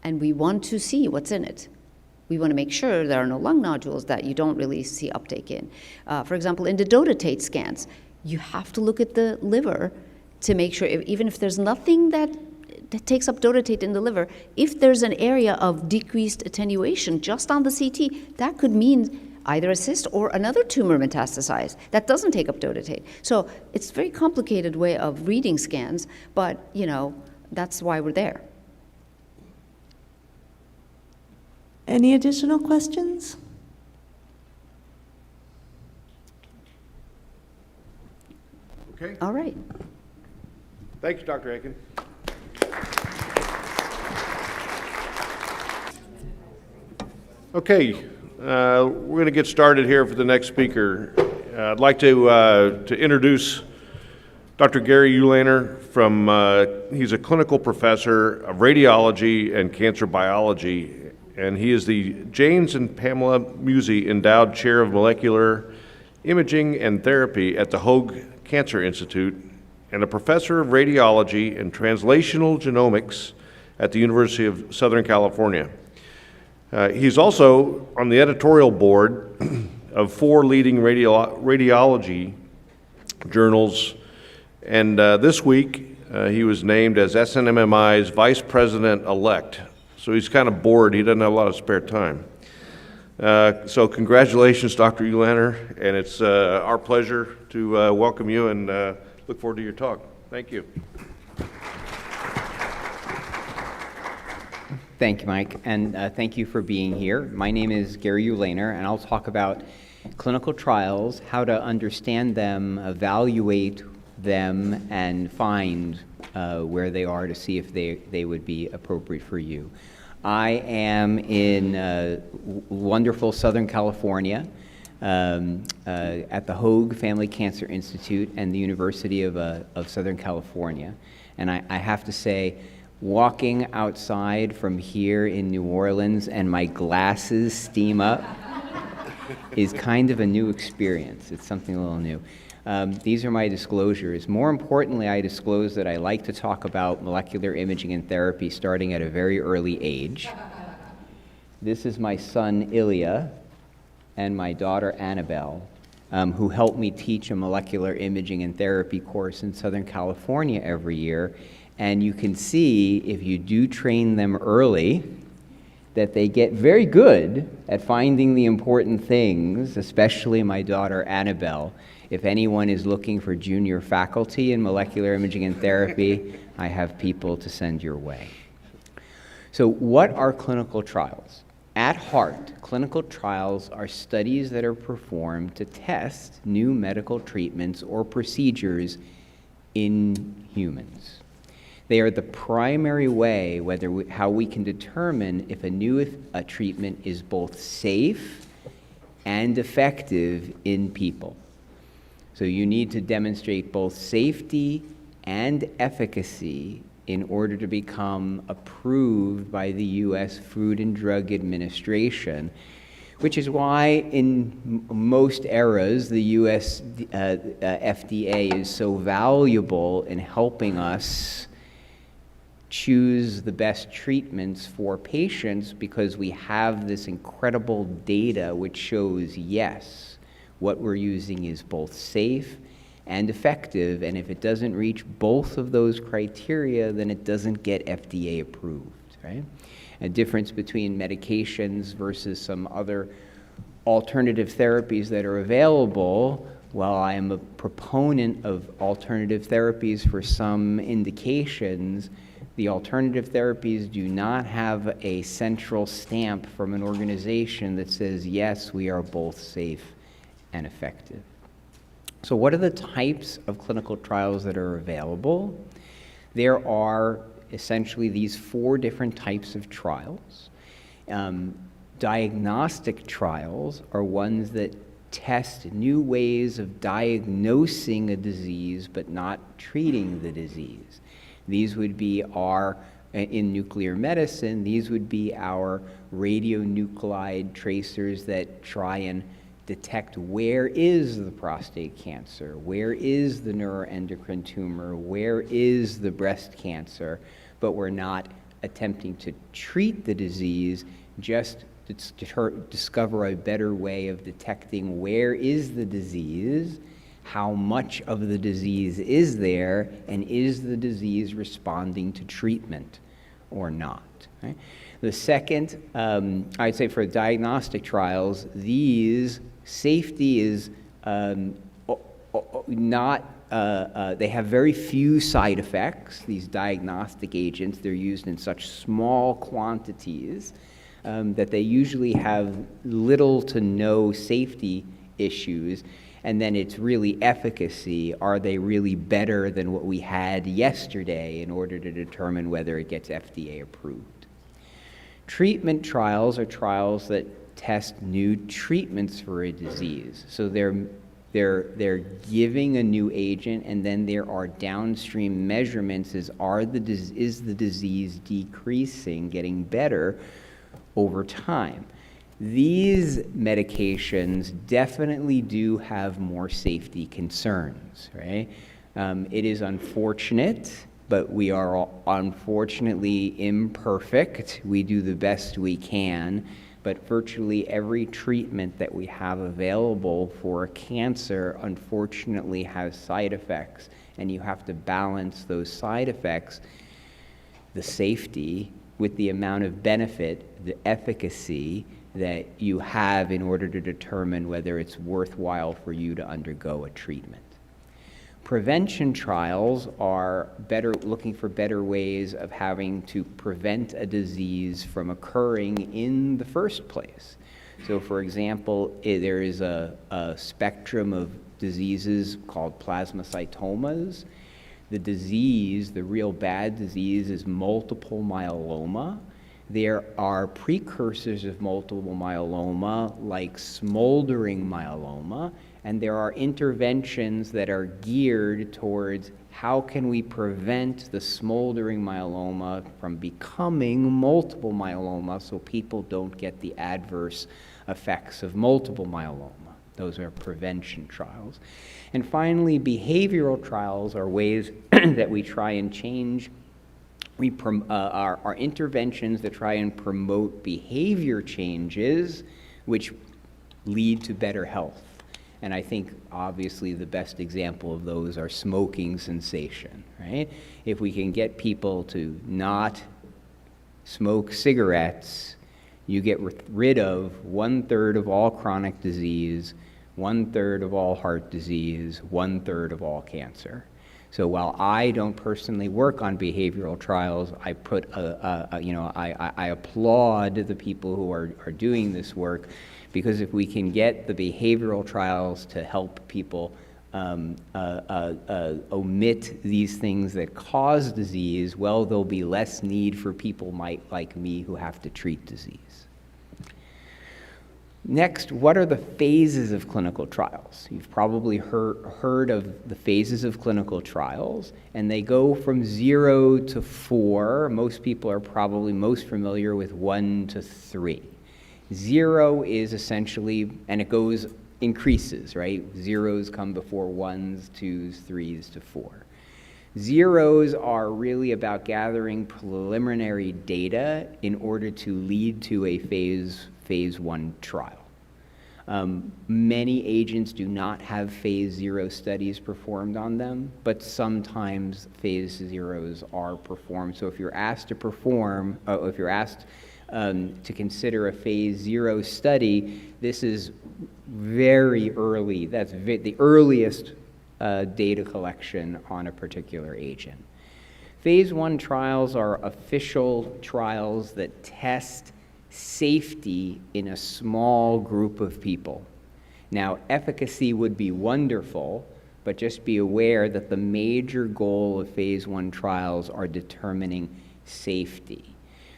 and we want to see what's in it. We want to make sure there are no lung nodules that you don't really see uptake in. For example, in the dotatate scans, you have to look at the liver to make sure, even if there's nothing that takes up dotatate in the liver, if there's an area of decreased attenuation just on the CT, that could mean either a cyst or another tumor metastasized that doesn't take up dotatate. So it's a very complicated way of reading scans, but that's why we're there. Any additional questions? Okay. All right. Thanks, Dr. Aiken. Okay, we're going to get started here for the next speaker. I'd like to introduce Dr. Gary Ulaner he's a clinical professor of radiology and cancer biology and he is the James and Pamela Musey Endowed Chair of Molecular Imaging and Therapy at the Hoag Cancer Institute and a professor of radiology and translational genomics at the University of Southern California. He's also on the editorial board of 4 leading radiology journals, and this week he was named as SNMMI's Vice President-elect. So he's kind of bored, he doesn't have a lot of spare time. So congratulations, Dr. Ulaner, and it's our pleasure to welcome you and look forward to your talk. Thank you. Thank you, Mike, and thank you for being here. My name is Gary Ulaner, and I'll talk about clinical trials, how to understand them, evaluate them, and find where they are to see if they would be appropriate for you. I am in wonderful Southern California at the Hoag Family Cancer Institute and the University of Southern California. And I have to say, walking outside from here in New Orleans and my glasses steam up is kind of a new experience. It's something a little new. These are my disclosures. More importantly, I disclose that I like to talk about molecular imaging and therapy starting at a very early age. This is my son, Ilya, and my daughter, Annabelle, who helped me teach a molecular imaging and therapy course in Southern California every year. And you can see, if you do train them early, that they get very good at finding the important things, especially my daughter, Annabelle. If anyone is looking for junior faculty in molecular imaging and therapy, I have people to send your way. So what are clinical trials? At heart, clinical trials are studies that are performed to test new medical treatments or procedures in humans. They are the primary way how we can determine if a treatment is both safe and effective in people. So you need to demonstrate both safety and efficacy in order to become approved by the U.S. Food and Drug Administration, which is why in most eras the U.S. FDA is so valuable in helping us choose the best treatments for patients, because we have this incredible data which shows, yes, what we're using is both safe and effective, and if it doesn't reach both of those criteria, then it doesn't get FDA approved, right? A difference between medications versus some other alternative therapies that are available. While I am a proponent of alternative therapies for some indications, the alternative therapies do not have a central stamp from an organization that says, yes, we are both safe and effective. So what are the types of clinical trials that are available? There are essentially these 4 different types of trials. Diagnostic trials are ones that test new ways of diagnosing a disease but not treating the disease. These would be in nuclear medicine, these would be our radionuclide tracers that try and detect where is the prostate cancer, where is the neuroendocrine tumor, where is the breast cancer, but we're not attempting to treat the disease, just to discover a better way of detecting where is the disease, how much of the disease is there, and is the disease responding to treatment or not, right? The second, I'd say for diagnostic trials, these safety is not, they have very few side effects, these diagnostic agents. They're used in such small quantities that they usually have little to no safety issues. And then it's really efficacy. Are they really better than what we had yesterday in order to determine whether it gets FDA approved? Treatment trials are trials that test new treatments for a disease. So they're giving a new agent, and then there are downstream measurements is the disease decreasing, getting better, over time. These medications definitely do have more safety concerns, right? It is unfortunate, but we are unfortunately imperfect. We do the best we can, but virtually every treatment that we have available for cancer unfortunately has side effects, and you have to balance those side effects, the safety, with the amount of benefit, the efficacy that you have in order to determine whether it's worthwhile for you to undergo a treatment. Prevention trials are looking for better ways of having to prevent a disease from occurring in the first place. So for example, there is a spectrum of diseases called plasmacytomas. The disease, the real bad disease, is multiple myeloma. There are precursors of multiple myeloma, like smoldering myeloma, and there are interventions that are geared towards how can we prevent the smoldering myeloma from becoming multiple myeloma so people don't get the adverse effects of multiple myeloma. Those are prevention trials. And finally, behavioral trials are ways that we try and change our interventions that try and promote behavior changes which lead to better health. And I think obviously the best example of those are smoking cessation, right? If we can get people to not smoke cigarettes, you get rid of 1/3 of all chronic disease, 1/3 of all heart disease, 1/3 of all cancer. So while I don't personally work on behavioral trials, I applaud the people who are doing this work, because if we can get the behavioral trials to help people omit these things that cause disease, well, there'll be less need for people like me who have to treat disease. Next, what are the phases of clinical trials? You've probably heard of the phases of clinical trials, and they go from 0 to 4. Most people are probably most familiar with 1 to 3. 0 is essentially, and it increases, right? Zeros come before 1s, 2s, 3s to 4. Zeros are really about gathering preliminary data in order to lead to a phase 1 trial. Many agents do not have phase 0 studies performed on them, but sometimes phase 0s are performed. So if you're asked to to consider a phase 0 study, this is very early. That's the earliest data collection on a particular agent. Phase 1 trials are official trials that test safety in a small group of people. Now, efficacy would be wonderful, but just be aware that the major goal of phase 1 trials are determining safety.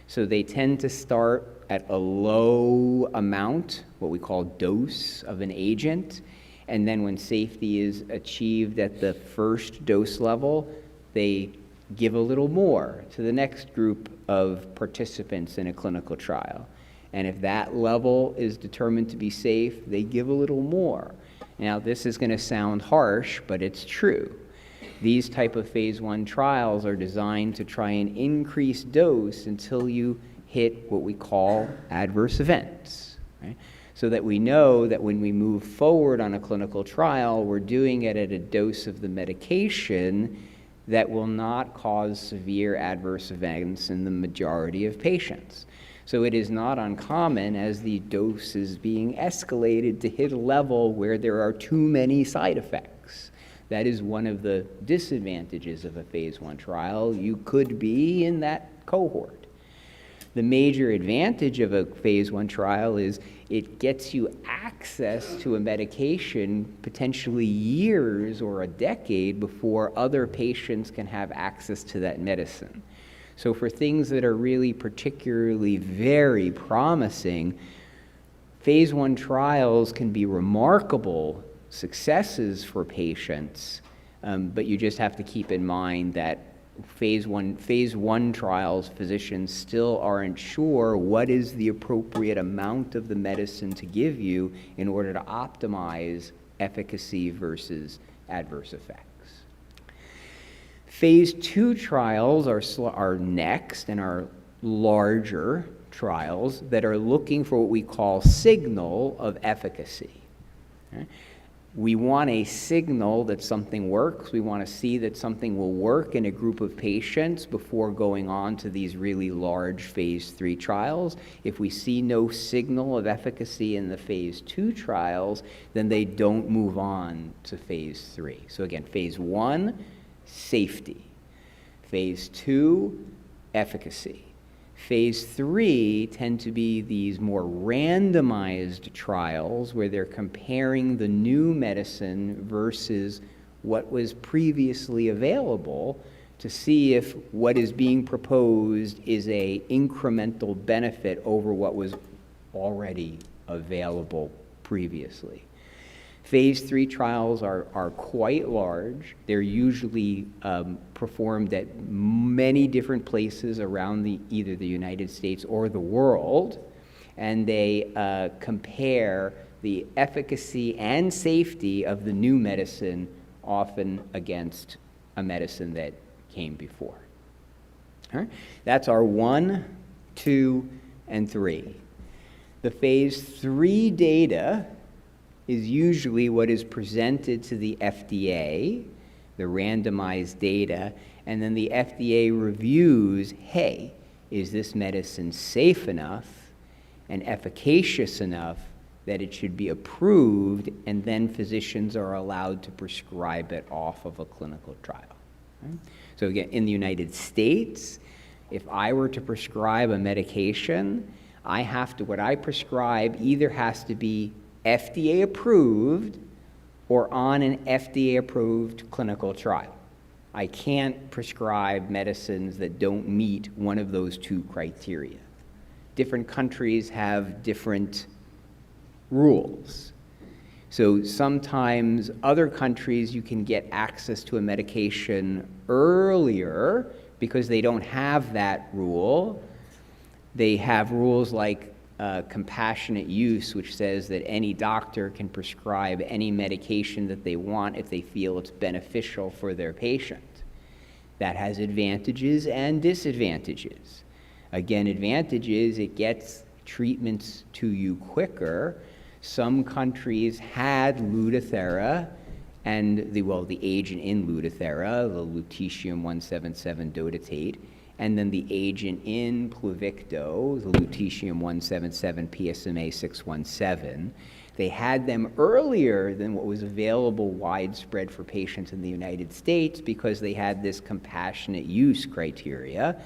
So they tend to start at a low amount, what we call dose of an agent, and then when safety is achieved at the first dose level, they give a little more to the next group of participants in a clinical trial. And if that level is determined to be safe, they give a little more. Now, this is going to sound harsh, but it's true. These type of phase 1 trials are designed to try and increase dose until you hit what we call adverse events, right? So that we know that when we move forward on a clinical trial, we're doing it at a dose of the medication that will not cause severe adverse events in the majority of patients. So it is not uncommon, as the dose is being escalated, to hit a level where there are too many side effects. That is one of the disadvantages of a phase 1 trial. You could be in that cohort. The major advantage of a phase 1 trial is it gets you access to a medication potentially years or a decade before other patients can have access to that medicine. So for things that are really particularly very promising, phase 1 trials can be remarkable successes for patients, but you just have to keep in mind that phase one trials, physicians still aren't sure what is the appropriate amount of the medicine to give you in order to optimize efficacy versus adverse effects. Phase 2 trials are next and are larger trials that are looking for what we call signal of efficacy. Okay? We want a signal that something works. We want to see that something will work in a group of patients before going on to these really large phase 3 trials. If we see no signal of efficacy in the phase 2 trials, then they don't move on to phase 3. So again, phase 1, safety. Phase 2, efficacy. Phase 3 tend to be these more randomized trials where they're comparing the new medicine versus what was previously available to see if what is being proposed is an incremental benefit over what was already available previously. Phase 3 trials are quite large. They're usually performed at many different places around either the United States or the world, and they compare the efficacy and safety of the new medicine, often against a medicine that came before. All right? That's our 1, 2, and 3. The phase 3 data is usually what is presented to the FDA, the randomized data, and then the FDA reviews, hey, is this medicine safe enough and efficacious enough that it should be approved, and then physicians are allowed to prescribe it off of a clinical trial. Right? So again, in the United States, if I were to prescribe a medication, what I prescribe either has to be FDA approved or on an FDA approved clinical trial. I can't prescribe medicines that don't meet one of those 2 criteria. Different countries have different rules. So sometimes other countries you can get access to a medication earlier because they don't have that rule. They have rules like compassionate use, which says that any doctor can prescribe any medication that they want if they feel it's beneficial for their patient. That has advantages and disadvantages. Again, advantages, it gets treatments to you quicker. Some countries had Lutathera and the agent in Lutathera, the lutetium-177 dotatate, and then the agent in Pluvicto, the lutetium-177 PSMA-617. They had them earlier than what was available widespread for patients in the United States because they had this compassionate use criteria.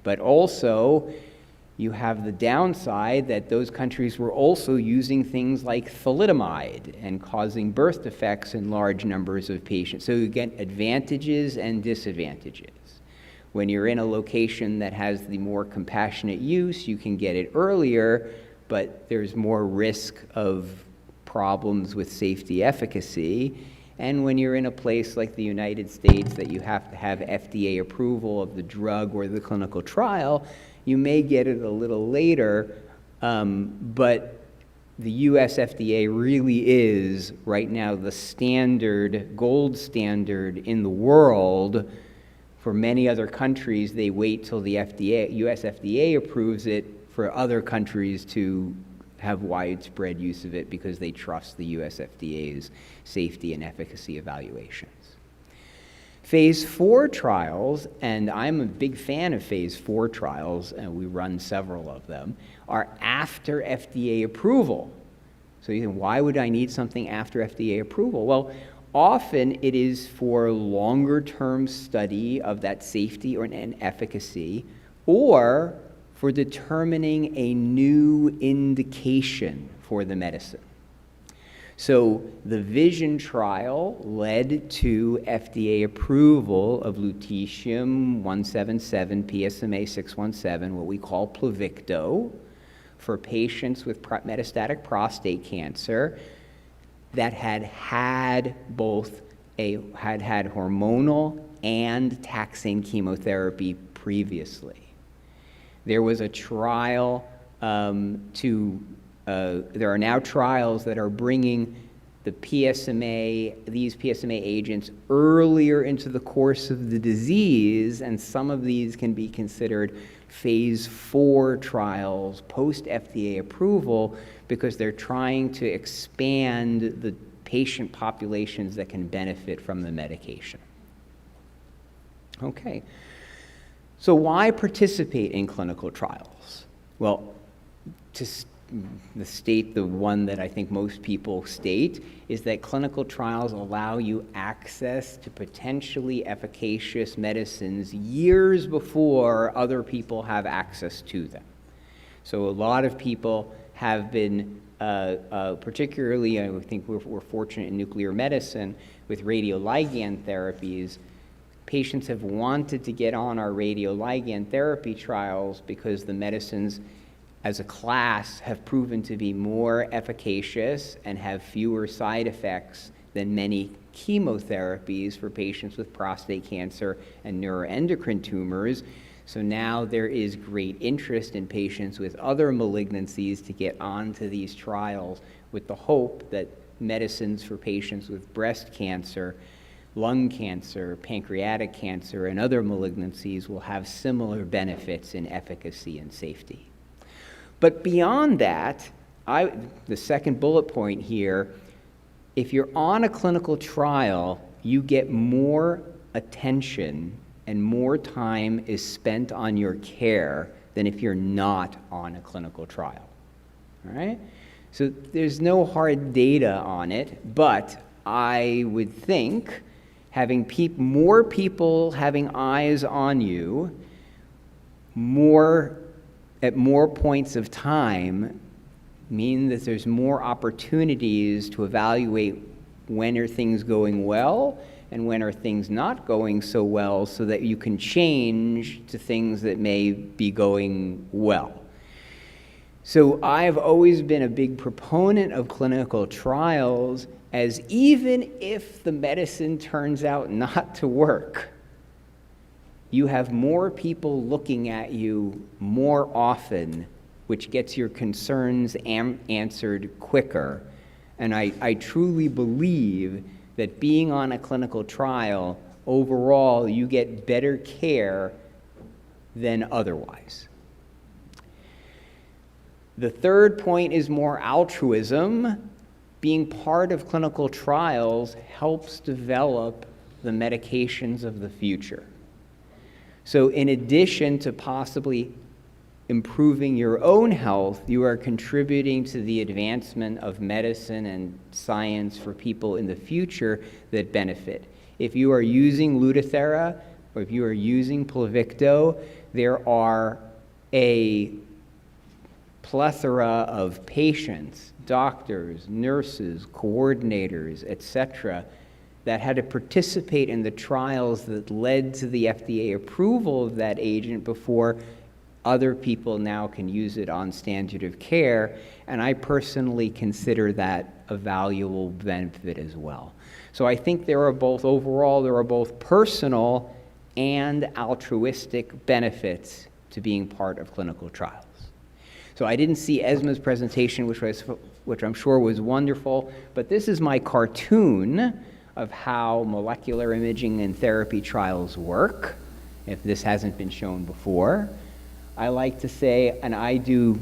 But also, you have the downside that those countries were also using things like thalidomide and causing birth defects in large numbers of patients. So you get advantages and disadvantages. When you're in a location that has the more compassionate use, you can get it earlier, but there's more risk of problems with safety efficacy. And when you're in a place like the United States that you have to have FDA approval of the drug or the clinical trial, you may get it a little later, but the US FDA really is right now the gold standard in the world. For many other countries, they wait till the US FDA approves it for other countries to have widespread use of it because they trust the US FDA's safety and efficacy evaluations. Phase 4 trials, and I'm a big fan of phase 4 trials, and we run several of them, are after FDA approval. So you think, why would I need something after FDA approval? Well, often it is for longer term study of that safety and efficacy, or for determining a new indication for the medicine. So the VISION trial led to FDA approval of lutetium-177 PSMA-617, what we call Pluvicto, for patients with metastatic prostate cancer that had both had hormonal and taxane chemotherapy previously. There was a trial there are now trials that are bringing these PSMA agents earlier into the course of the disease, and some of these can be considered phase 4 trials post-FDA approval because they're trying to expand the patient populations that can benefit from the medication. Okay, so why participate in clinical trials? Well, to state the one that I think most people state is that clinical trials allow you access to potentially efficacious medicines years before other people have access to them. So a lot of people have been, particularly I think we're fortunate in nuclear medicine with radioligand therapies, patients have wanted to get on our radioligand therapy trials because the medicines as a class have proven to be more efficacious and have fewer side effects than many chemotherapies for patients with prostate cancer and neuroendocrine tumors. So now there is great interest in patients with other malignancies to get onto these trials with the hope that medicines for patients with breast cancer, lung cancer, pancreatic cancer, and other malignancies will have similar benefits in efficacy and safety. But beyond that, the second bullet point here, if you're on a clinical trial, you get more attention and more time is spent on your care than if you're not on a clinical trial. All right? So there's no hard data on it, but I would think having more people having eyes on you at more points of time mean that there's more opportunities to evaluate when are things going well and when are things not going so well so that you can change to things that may be going well. So I've always been a big proponent of clinical trials, as even if the medicine turns out not to work, you have more people looking at you more often, which gets your concerns answered quicker. And I truly believe that being on a clinical trial, overall, you get better care than otherwise. The third point is more altruism. Being part of clinical trials helps develop the medications of the future. So in addition to possibly improving your own health, you are contributing to the advancement of medicine and science for people in the future that benefit. If you are using Lutathera or if you are using Pluvicto, there are a plethora of patients, doctors, nurses, coordinators, etc., that had to participate in the trials that led to the FDA approval of that agent before other people now can use it on standard of care, and I personally consider that a valuable benefit as well. So I think there are both personal and altruistic benefits to being part of clinical trials. So I didn't see Esma's presentation, which I'm sure was wonderful, but this is my cartoon of how molecular imaging and therapy trials work, if this hasn't been shown before. I like to say, and I do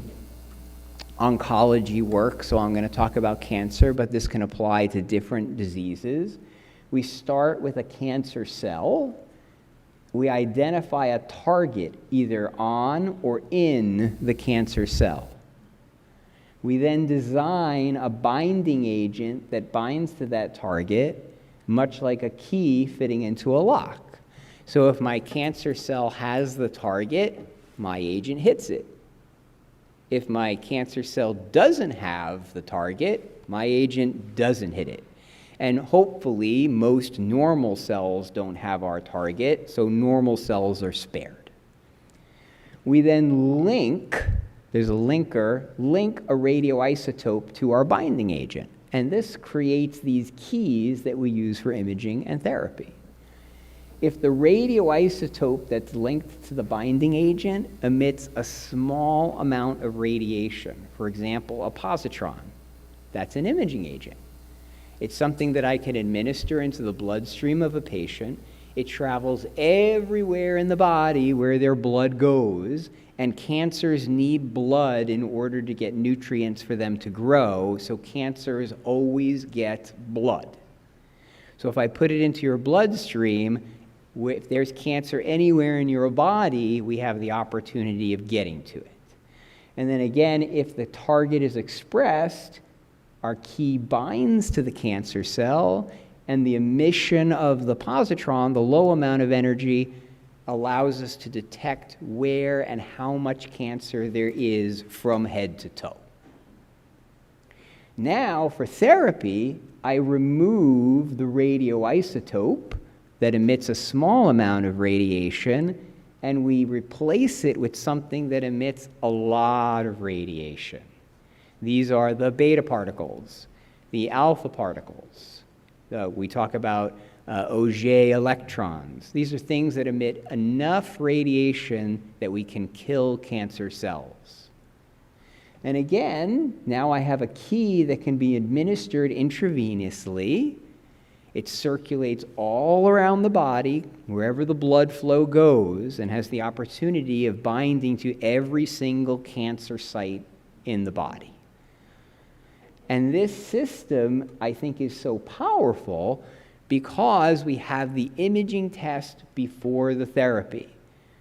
oncology work, so I'm going to talk about cancer, but this can apply to different diseases. We start with a cancer cell. We identify a target either on or in the cancer cell. We then design a binding agent that binds to that target, much like a key fitting into a lock. So if my cancer cell has the target, my agent hits it. If my cancer cell doesn't have the target, my agent doesn't hit it. And hopefully, most normal cells don't have our target, so normal cells are spared. We then there's a linker, link a radioisotope to our binding agent. And this creates these keys that we use for imaging and therapy. If the radioisotope that's linked to the binding agent emits a small amount of radiation, for example, a positron, that's an imaging agent. It's something that I can administer into the bloodstream of a patient. It travels everywhere in the body where their blood goes, and cancers need blood in order to get nutrients for them to grow, so cancers always get blood. So if I put it into your bloodstream, if there's cancer anywhere in your body, we have the opportunity of getting to it. And then again, if the target is expressed, our key binds to the cancer cell, and the emission of the positron, the low amount of energy, allows us to detect where and how much cancer there is from head to toe. Now, for therapy, I remove the radioisotope that emits a small amount of radiation, and we replace it with something that emits a lot of radiation. These are the beta particles, the alpha particles. We talk about Auger electrons. These are things that emit enough radiation that we can kill cancer cells. And again, now I have a key that can be administered intravenously. It circulates all around the body, wherever the blood flow goes, and has the opportunity of binding to every single cancer site in the body. And this system, I think, is so powerful because we have the imaging test before the therapy.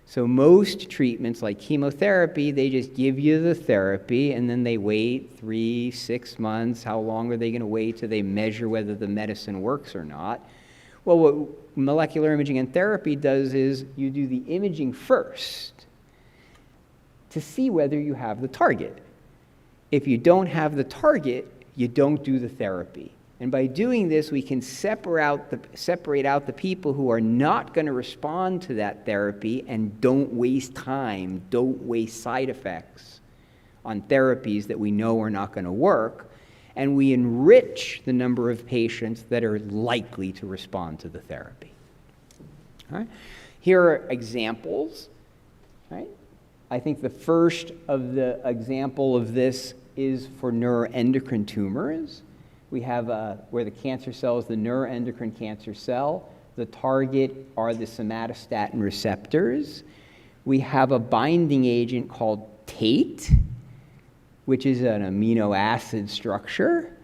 So most treatments, like chemotherapy, they just give you the therapy and then they wait 3, 6 months. How long are they going to wait till they measure whether the medicine works or not? Well, what molecular imaging and therapy does is you do the imaging first to see whether you have the target. If you don't have the target, you don't do the therapy. And by doing this, we can separate out the people who are not going to respond to that therapy and don't waste time, don't waste side effects on therapies that we know are not going to work, and we enrich the number of patients that are likely to respond to the therapy. All right? Here are examples. Right? I think the first of the example of this is for neuroendocrine tumors. We have where the cancer cell is the neuroendocrine cancer cell. The target are the somatostatin receptors. We have a binding agent called TATE, which is an amino acid structure.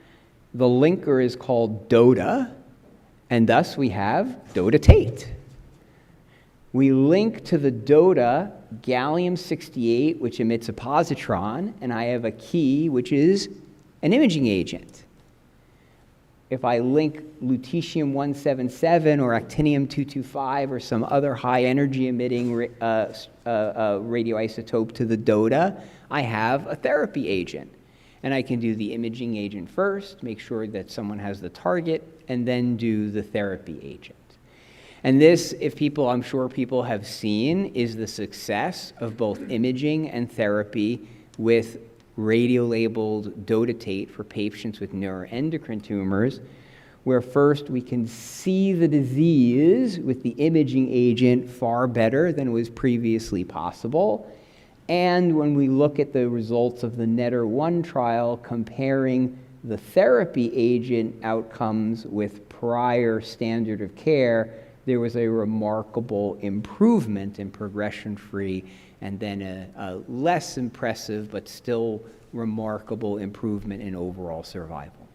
The linker is called DOTA, and thus we have DOTA-TATE. We link to the DOTA gallium-68, which emits a positron, and I have a key, which is an imaging agent. If I link lutetium-177 or actinium-225 or some other high-energy emitting radioisotope to the DOTA, I have a therapy agent. And I can do the imaging agent first, make sure that someone has the target, and then do the therapy agent. And this, I'm sure people have seen, is the success of both imaging and therapy with radio-labeled DOTA-TATE for patients with neuroendocrine tumors, where first we can see the disease with the imaging agent far better than was previously possible. And when we look at the results of the NETTER-1 trial comparing the therapy agent outcomes with prior standard of care, there was a remarkable improvement in progression-free and then a less impressive but still remarkable improvement in overall survival.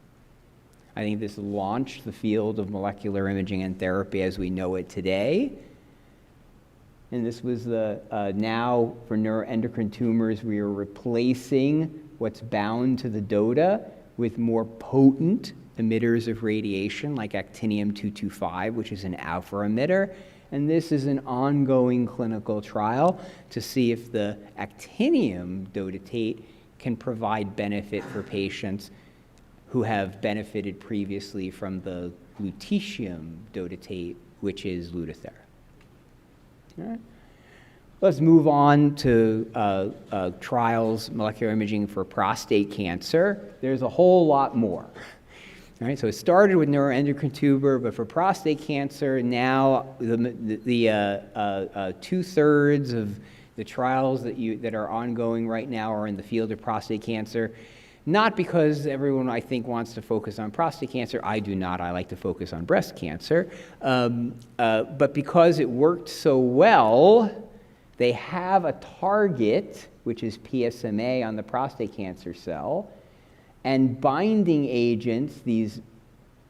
I think this launched the field of molecular imaging and therapy as we know it today. And this was now for neuroendocrine tumors, we are replacing what's bound to the DOTA with more potent emitters of radiation like actinium-225, which is an alpha emitter. And this is an ongoing clinical trial to see if the actinium DOTA-TATE can provide benefit for patients who have benefited previously from the lutetium DOTA-TATE, which is Lutathera. All right. Let's move on to trials, molecular imaging for prostate cancer. There's a whole lot more. All right, so it started with neuroendocrine tumor, but for prostate cancer, now the 2/3 of the trials that are ongoing right now are in the field of prostate cancer. Not because everyone, I think, wants to focus on prostate cancer. I do not. I like to focus on breast cancer. But because it worked so well, they have a target, which is PSMA on the prostate cancer cell, and binding agents, these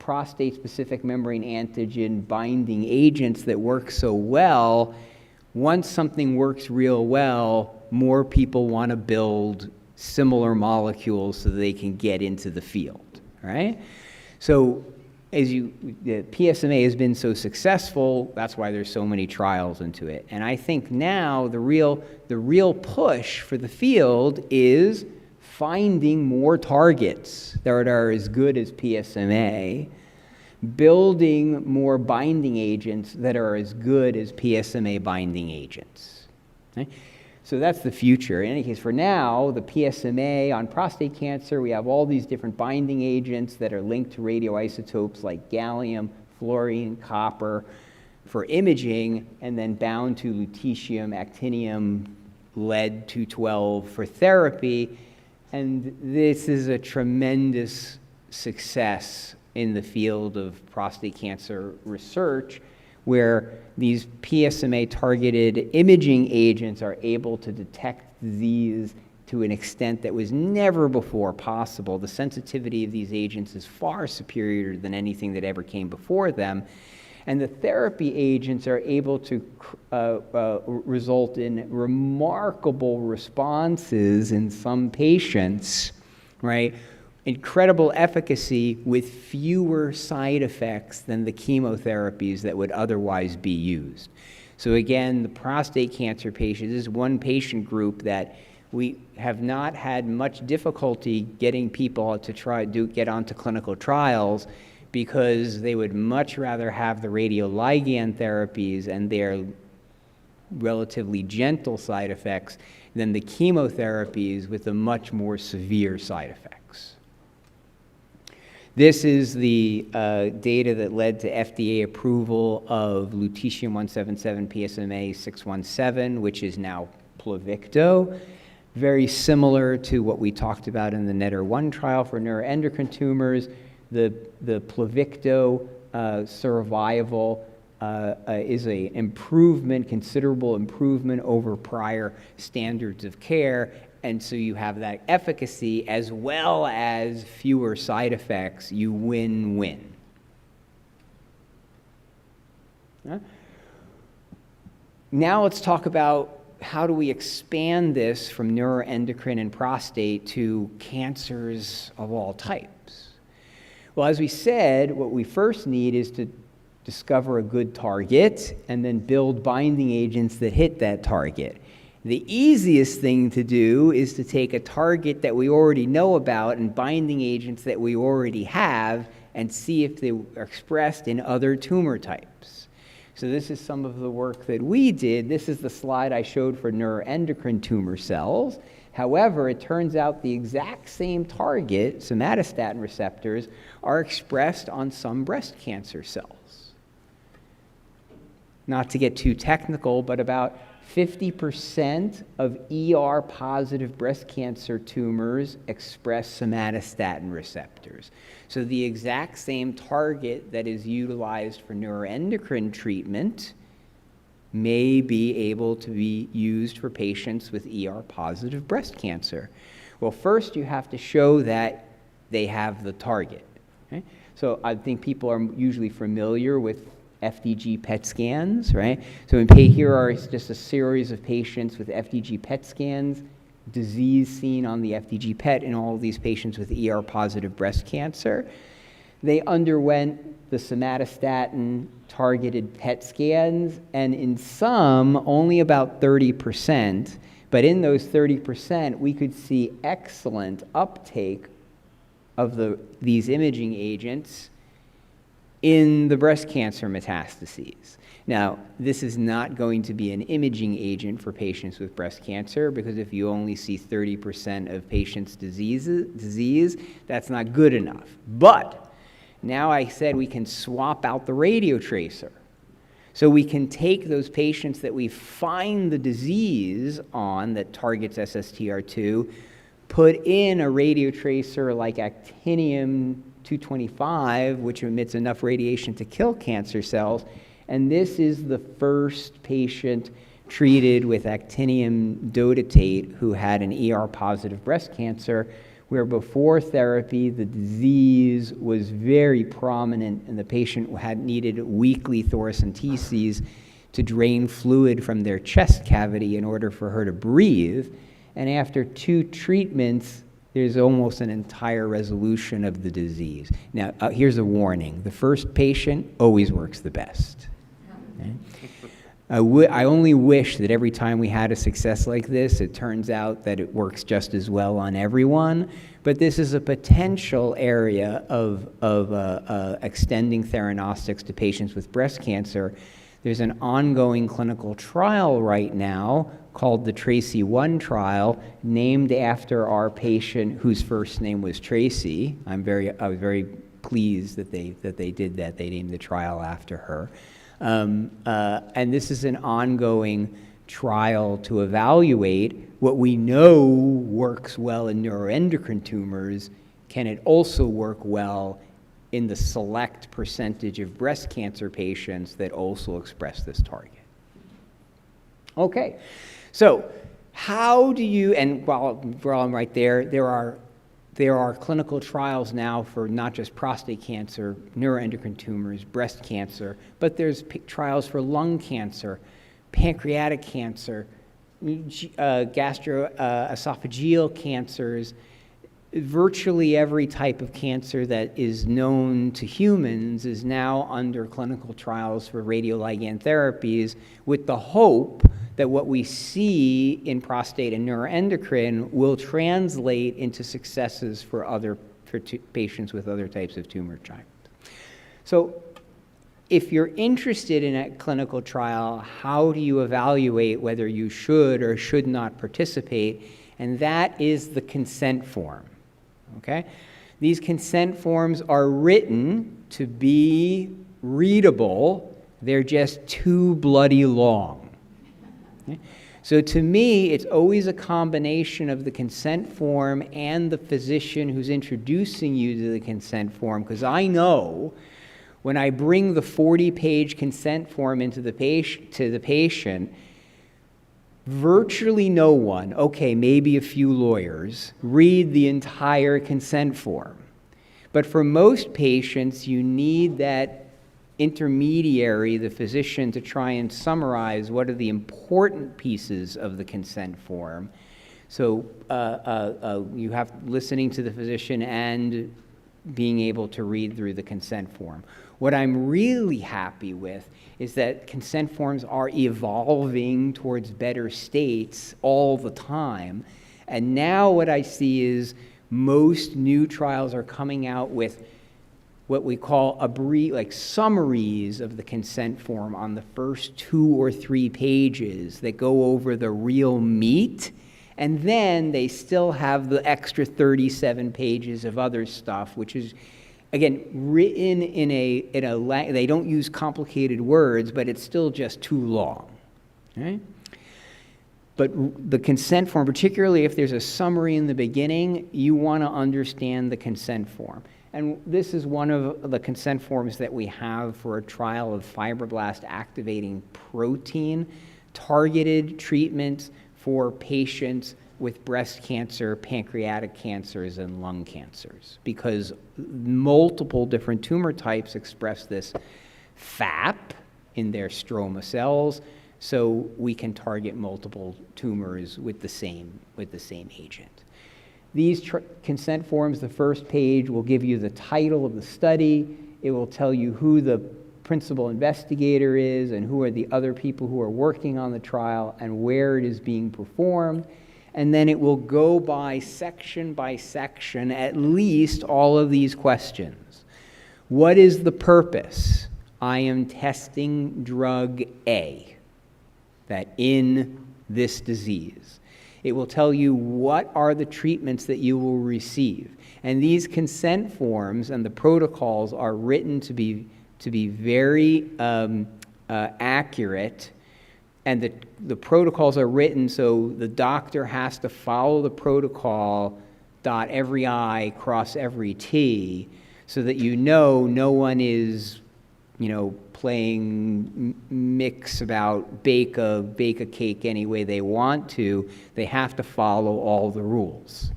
prostate-specific membrane antigen binding agents that work so well. Once something works real well, more people want to build similar molecules so they can get into the field, right? So the PSMA has been so successful, that's why there's so many trials into it. And I think now the real push for the field is finding more targets that are as good as PSMA, building more binding agents that are as good as PSMA binding agents. Okay? So that's the future. In any case, for now, the PSMA on prostate cancer, we have all these different binding agents that are linked to radioisotopes like gallium, fluorine, copper for imaging, and then bound to lutetium, actinium, lead-212 for therapy. And this is a tremendous success in the field of prostate cancer research, where these PSMA-targeted imaging agents are able to detect disease to an extent that was never before possible. The sensitivity of these agents is far superior than anything that ever came before them. And the therapy agents are able to result in remarkable responses in some patients, right? Incredible efficacy with fewer side effects than the chemotherapies that would otherwise be used. So again, the prostate cancer patients is one patient group that we have not had much difficulty getting people to get onto clinical trials, because they would much rather have the radioligand therapies and their relatively gentle side effects than the chemotherapies with the much more severe side effects. This is the data that led to FDA approval of lutetium-177 PSMA 617, which is now Pluvicto. Very similar to what we talked about in the NETTER-1 trial for neuroendocrine tumors. The Pluvicto survival is a considerable improvement over prior standards of care, and so you have that efficacy as well as fewer side effects. You win-win. Now let's talk about how do we expand this from neuroendocrine and prostate to cancers of all types. Well, as we said, what we first need is to discover a good target and then build binding agents that hit that target. The easiest thing to do is to take a target that we already know about and binding agents that we already have and see if they are expressed in other tumor types. So this is some of the work that we did. This is the slide I showed for neuroendocrine tumor cells. However, it turns out the exact same target, somatostatin receptors, are expressed on some breast cancer cells. Not to get too technical, but about 50% of ER-positive breast cancer tumors express somatostatin receptors. So the exact same target that is utilized for neuroendocrine treatment may be able to be used for patients with ER-positive breast cancer. Well, first you have to show that they have the target. Okay? So I think people are usually familiar with FDG PET scans, right? So here are just a series of patients with FDG PET scans, disease seen on the FDG PET in all of these patients with ER-positive breast cancer. They underwent the somatostatin targeted PET scans, and in some, only about 30%, but in those 30%, we could see excellent uptake of these imaging agents in the breast cancer metastases. Now, this is not going to be an imaging agent for patients with breast cancer, because if you only see 30% of patients' disease, that's not good enough. But Now I said we can swap out the radio tracer. So we can take those patients that we find the disease on that targets SSTR2, put in a radio tracer like actinium-225, which emits enough radiation to kill cancer cells, and this is the first patient treated with actinium dotatate who had an ER-positive breast cancer, where before therapy the disease was very prominent and the patient needed weekly thoracenteses to drain fluid from their chest cavity in order for her to breathe. And after 2 treatments, there's almost an entire resolution of the disease. Now, here's a warning. The first patient always works the best. Okay? I only wish that every time we had a success like this, it turns out that it works just as well on everyone. But this is a potential area of extending theranostics to patients with breast cancer. There's an ongoing clinical trial right now called the Tracy-1 trial, named after our patient whose first name was Tracy. I was very pleased that they did that. They named the trial after her. And this is an ongoing trial to evaluate what we know works well in neuroendocrine tumors. Can it also work well in the select percentage of breast cancer patients that also express this target? Okay, so how do you, and while I'm right there, there are clinical trials now for not just prostate cancer, neuroendocrine tumors, breast cancer, but there's trials for lung cancer, pancreatic cancer, gastroesophageal cancers. Virtually every type of cancer that is known to humans is now under clinical trials for radioligand therapies, with the hope that what we see in prostate and neuroendocrine will translate into successes for patients with other types of tumor types. So if you're interested in a clinical trial, how do you evaluate whether you should or should not participate? And that is the consent form. Okay? These consent forms are written to be readable. They're just too bloody long. Okay? So to me, it's always a combination of the consent form and the physician who's introducing you to the consent form, because I know when I bring the 40-page consent form into the patient, virtually no one, okay, maybe a few lawyers, read the entire consent form. But for most patients, you need that intermediary, the physician, to try and summarize what are the important pieces of the consent form. So you have listening to the physician and being able to read through the consent form. What I'm really happy with is that consent forms are evolving towards better states all the time. And now what I see is most new trials are coming out with what we call like summaries of the consent form on the first 2 or 3 pages that go over the real meat. And then they still have the extra 37 pages of other stuff, which is, again, written in they don't use complicated words, but it's still just too long. Okay? But the consent form, particularly if there's a summary in the beginning, you want to understand the consent form. And this is one of the consent forms that we have for a trial of fibroblast activating protein, targeted treatments for patients with breast cancer, pancreatic cancers, and lung cancers, because multiple different tumor types express this FAP in their stroma cells, so we can target multiple tumors with the same agent. These consent forms, the first page will give you the title of the study. It will tell you who the principal investigator is and who are the other people who are working on the trial and where it is being performed. And then it will go by section, at least all of these questions. What is the purpose? I am testing drug A, that in this disease. It will tell you what are the treatments that you will receive. And these consent forms and the protocols are written to be very accurate, and the protocols are written so the doctor has to follow the protocol, dot every I, cross every T, so that no one is, playing mix about bake a cake any way they want to. They have to follow all the rules.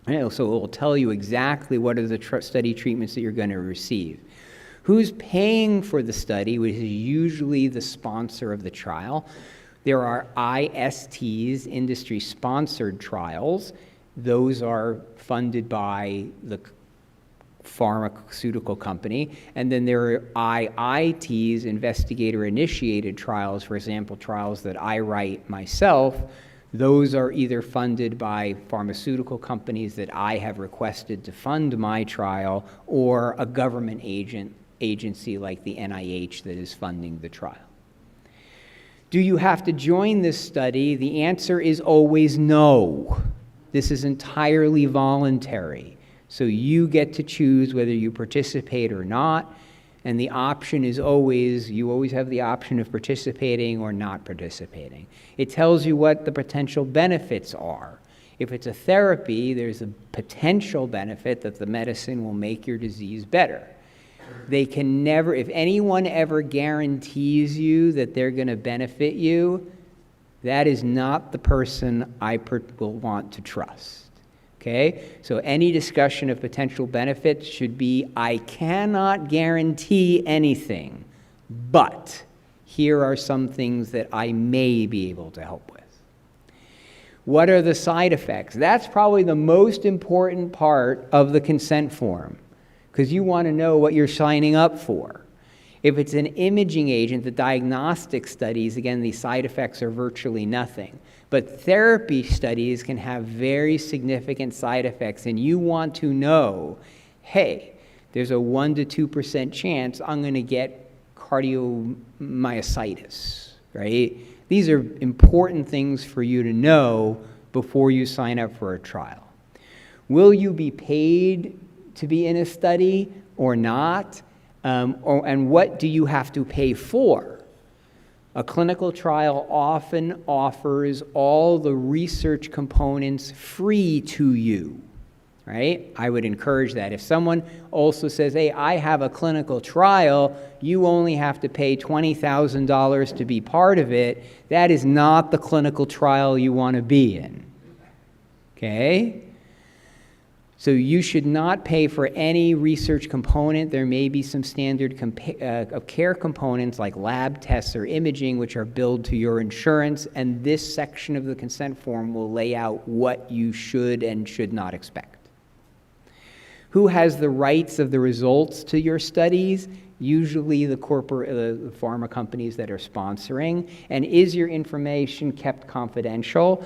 So it will tell you exactly what are the study treatments that you're going to receive. Who's paying for the study, which is usually the sponsor of the trial. There are ISTs, industry-sponsored trials. Those are funded by the pharmaceutical company. And then there are IITs, investigator-initiated trials, for example, trials that I write myself. Those are either funded by pharmaceutical companies that I have requested to fund my trial, or a government agency like the NIH that is funding the trial. Do you have to join this study? The answer is always no. This is entirely voluntary. So you get to choose whether you participate or not, and the option is you always have the option of participating or not participating. It tells you what the potential benefits are. If it's a therapy, there's a potential benefit that the medicine will make your disease better. They can never, if anyone ever guarantees you that they're going to benefit you, that is not the person I will want to trust. Okay? So any discussion of potential benefits should be, I cannot guarantee anything, but here are some things that I may be able to help with. What are the side effects? That's probably the most important part of the consent form, because you want to know what you're signing up for. If it's an imaging agent, the diagnostic studies, again, the side effects are virtually nothing. But therapy studies can have very significant side effects, and you want to know, hey, there's a 1 to 2% chance I'm going to get cardiomyositis, right? These are important things for you to know before you sign up for a trial. Will you be paid to be in a study or not? And what do you have to pay for? A clinical trial often offers all the research components free to you, right? I would encourage that. If someone also says, hey, I have a clinical trial, you only have to pay $20,000 to be part of it, that is not the clinical trial you want to be in, okay? So you should not pay for any research component. There may be some standard care components like lab tests or imaging, which are billed to your insurance, and this section of the consent form will lay out what you should and should not expect. Who has the rights of the results to your studies? Usually the pharma companies that are sponsoring. And is your information kept confidential?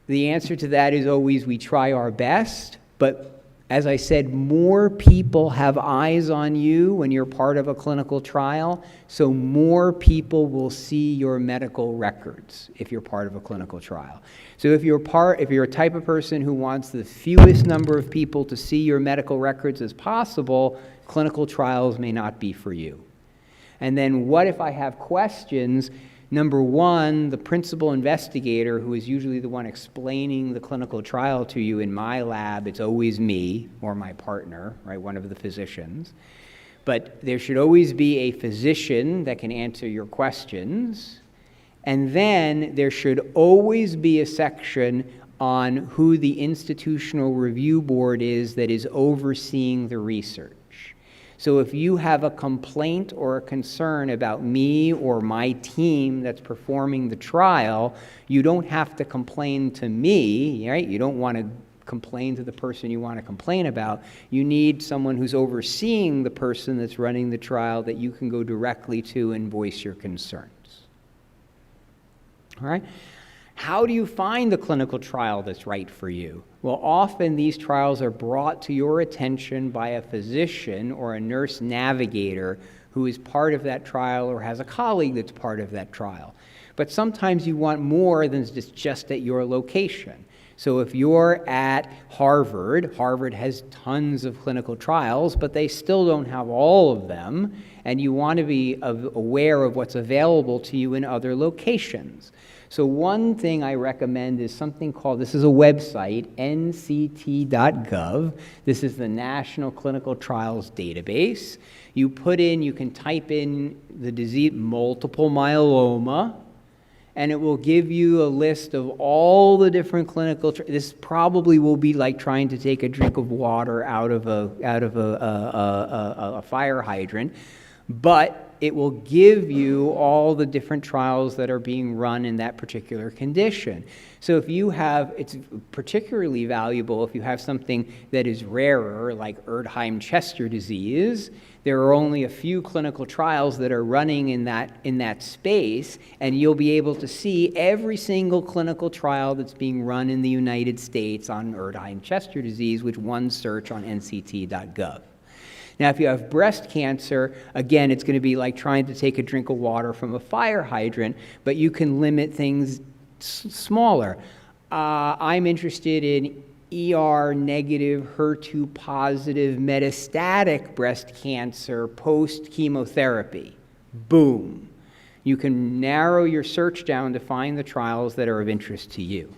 The answer to that is always, we try our best. But as I said, more people have eyes on you when you're part of a clinical trial, so more people will see your medical records if you're part of a clinical trial. So if you're a type of person who wants the fewest number of people to see your medical records as possible, clinical trials may not be for you. And then what if I have questions? Number one, the principal investigator, who is usually the one explaining the clinical trial to you in my lab, it's always me or my partner, right, one of the physicians. But there should always be a physician that can answer your questions. And then there should always be a section on who the institutional review board is that is overseeing the research. So if you have a complaint or a concern about me or my team that's performing the trial, you don't have to complain to me, right? You don't want to complain to the person you want to complain about. You need someone who's overseeing the person that's running the trial that you can go directly to and voice your concerns. All right? How do you find the clinical trial that's right for you? Well, often these trials are brought to your attention by a physician or a nurse navigator who is part of that trial or has a colleague that's part of that trial. But sometimes you want more than just at your location. So if you're at Harvard, Harvard has tons of clinical trials, but they still don't have all of them, and you want to be aware of what's available to you in other locations. So one thing I recommend is something called, this is a website, nct.gov. This is the National Clinical Trials Database. You can type in the disease, multiple myeloma, and it will give you a list of all the different clinical, this probably will be like trying to take a drink of water out of a fire hydrant, but it will give you all the different trials that are being run in that particular condition. So if you have, it's particularly valuable if you have something that is rarer, like Erdheim-Chester disease. There are only a few clinical trials that are running in that space, and you'll be able to see every single clinical trial that's being run in the United States on Erdheim-Chester disease with one search on nct.gov. Now, if you have breast cancer, again, it's going to be like trying to take a drink of water from a fire hydrant, but you can limit things smaller. I'm interested in ER-negative, HER2-positive metastatic breast cancer post-chemotherapy. Boom. You can narrow your search down to find the trials that are of interest to you.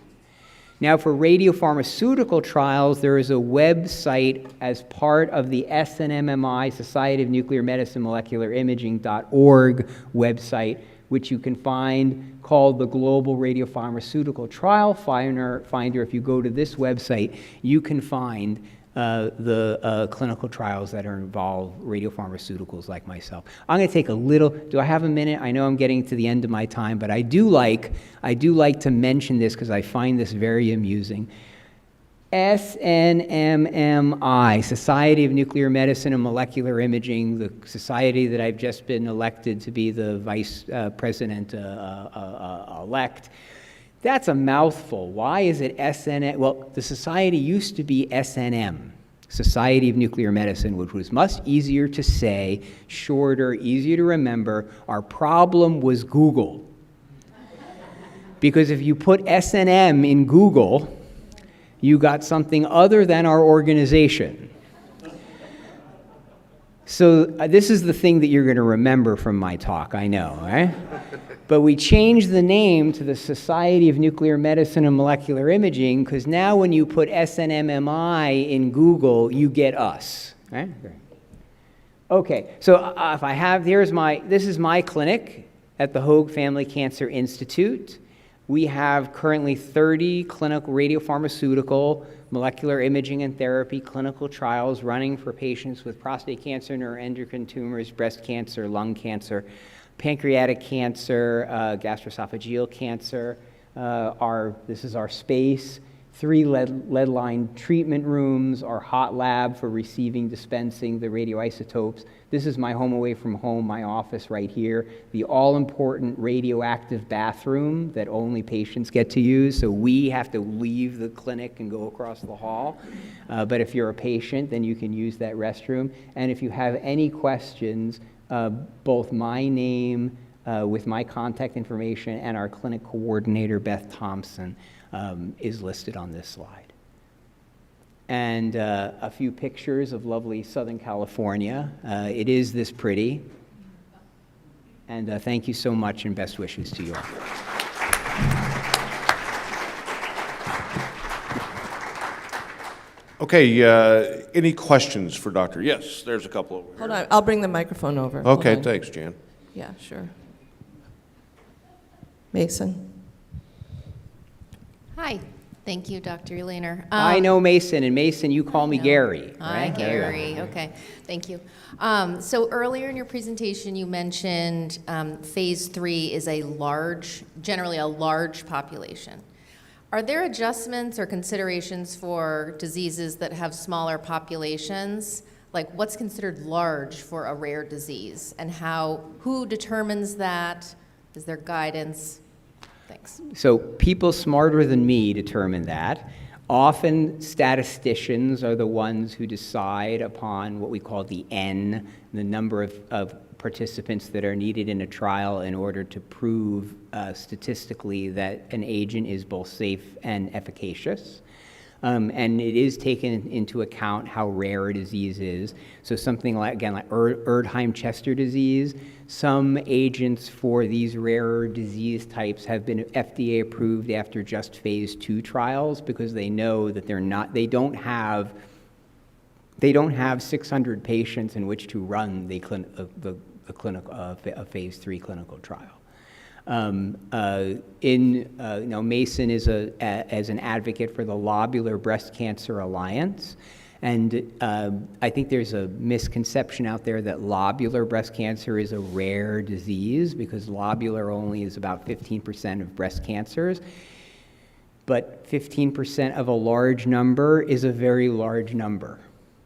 Now, for radiopharmaceutical trials, there is a website as part of the SNMMI, Society of Nuclear Medicine Molecular Imaging.org website, which you can find called the Global Radiopharmaceutical Trial Finder. If you go to this website, you can find the clinical trials that are involved radiopharmaceuticals like myself. I'm going to take a little, do I have a minute? I know I'm getting to the end of my time, but I do like to mention this because I find this very amusing. SNMMI, Society of Nuclear Medicine and Molecular Imaging, the society that I've just been elected to be the vice president elect. That's a mouthful. Why is it SNM? Well, the society used to be SNM, Society of Nuclear Medicine, which was much easier to say, shorter, easier to remember. Our problem was Google. Because if you put SNM in Google, you got something other than our organization. So this is the thing that you're going to remember from my talk, I know, right? But we changed the name to the Society of Nuclear Medicine and Molecular Imaging because now when you put SNMMI in Google, you get us, right? Okay, so if I have, this is my clinic at the Hoag Family Cancer Institute. We have currently 30 clinical radiopharmaceutical, molecular imaging and therapy clinical trials running for patients with prostate cancer, neuroendocrine tumors, breast cancer, lung cancer, pancreatic cancer, gastroesophageal cancer. This is our space. 3 lead-lined treatment rooms, our hot lab for receiving, dispensing the radioisotopes. This is my home away from home, my office right here. The all-important radioactive bathroom that only patients get to use, so we have to leave the clinic and go across the hall. But if you're a patient, then you can use that restroom. And if you have any questions, both my name with my contact information and our clinic coordinator, Beth Thompson, is listed on this slide. And a few pictures of lovely Southern California. It is this pretty. And thank you so much and best wishes to you all. Okay, any questions for Dr.? Yes, there's a couple over here. Hold on, I'll bring the microphone over. Okay, Hold on. thanks, Jan. Yeah, sure. Mason. Hi, thank you, Dr. Ulaner. I know Mason, and Mason, you call me Gary. Hi, right? Gary. Okay, thank you. So earlier in your presentation, you mentioned phase 3 is generally a large population. Are there adjustments or considerations for diseases that have smaller populations? Like what's considered large for a rare disease, and who determines that? Is there guidance? Thanks. So people smarter than me determine that. Often statisticians are the ones who decide upon what we call the N, the number of participants that are needed in a trial in order to prove statistically that an agent is both safe and efficacious. And it is taken into account how rare a disease is. So something like, again, like Erdheim-Chester disease, some agents for these rarer disease types have been FDA approved after just phase 2 trials because they know that they don't have 600 patients in which to run a phase 3 clinical trial. Mason is as an advocate for the Lobular Breast Cancer Alliance, and I think there's a misconception out there that lobular breast cancer is a rare disease because lobular only is about 15% of breast cancers, but 15% of a large number is a very large number.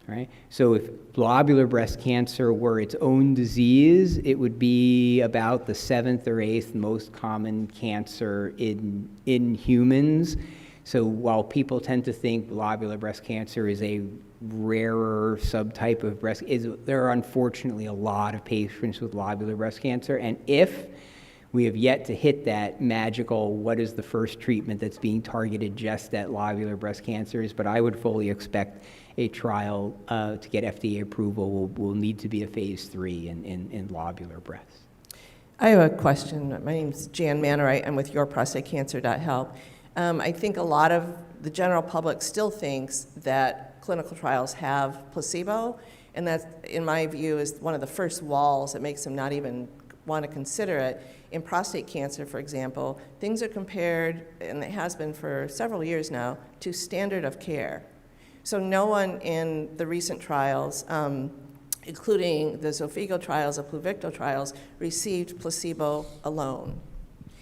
Right? So if lobular breast cancer were its own disease, it would be about the 7th or 8th most common cancer in humans. So while people tend to think lobular breast cancer is a rarer subtype of breast, there are unfortunately a lot of patients with lobular breast cancer, and if we have yet to hit that magical, what is the first treatment that's being targeted just at lobular breast cancers, but I would fully expect a trial to get FDA approval will need to be a phase 3 in lobular breast. I have a question. My name is Jan Manor. I'm with YourProstateCancer.help. I think a lot of the general public still thinks that clinical trials have placebo, and that, in my view, is one of the first walls that makes them not even want to consider it. In prostate cancer, for example, things are compared, and it has been for several years now, to standard of care. So no one in the recent trials, including the Xofigo trials, the Pluvicto trials, received placebo alone.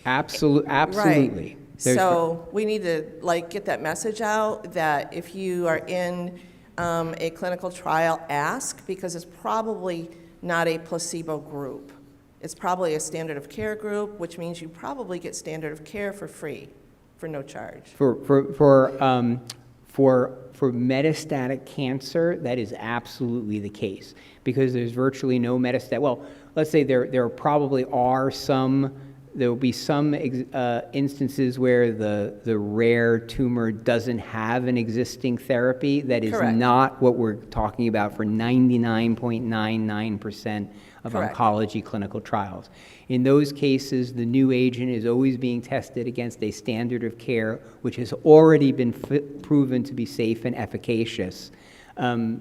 Absolutely. Right. So we need to get that message out that if you are in a clinical trial, ask, because it's probably not a placebo group. It's probably a standard of care group, which means you probably get standard of care for free, for no charge. For metastatic cancer, that is absolutely the case, because there's virtually no metastatic. Well, let's say there probably are some. There will be some instances where the rare tumor doesn't have an existing therapy. That is Correct. Not what we're talking about for 99.99% of Correct. oncology clinical trials. In those cases, the new agent is always being tested against a standard of care which has already been proven to be safe and efficacious.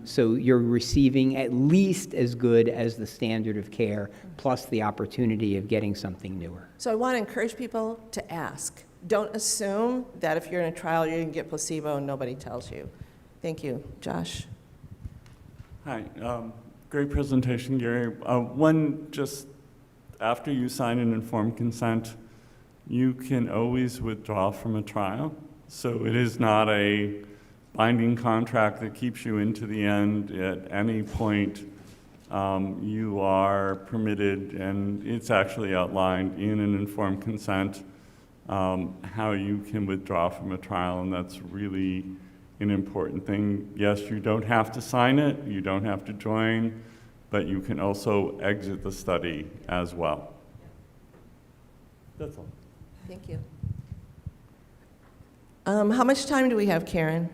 So you're receiving at least as good as the standard of care, plus the opportunity of getting something newer. So I want to encourage people to ask. Don't assume that if you're in a trial, you're going to get placebo and nobody tells you. Thank you. Josh? Hi. Great presentation, Gary. Just after you sign an informed consent, you can always withdraw from a trial. So it is not a binding contract that keeps you into the end. At any point, you are permitted, and it's actually outlined in an informed consent, how you can withdraw from a trial, and that's really an important thing. Yes, you don't have to sign it, you don't have to join, but you can also exit the study as well. That's all. Thank you. How much time do we have, Karen?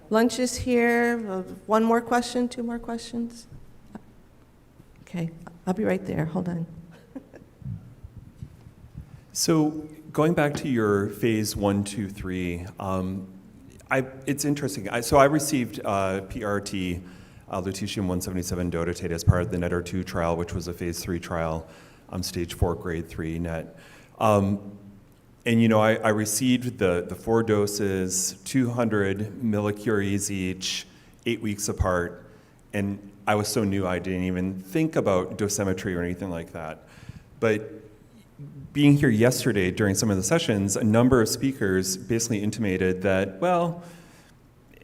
Lunch is here. One more question, 2 more questions? Okay, I'll be right there. Hold on. So going back to your phase 1, 2, 3, it's interesting. I received PRT, lutetium-177 dotatate, as part of the NETTER-2 trial, which was a phase 3 trial, stage 4, grade 3 NET. And I received the 4 doses, 200 millicuries each, 8 weeks apart, and I was so new I didn't even think about dosimetry or anything like that. But being here yesterday during some of the sessions, a number of speakers basically intimated that, well,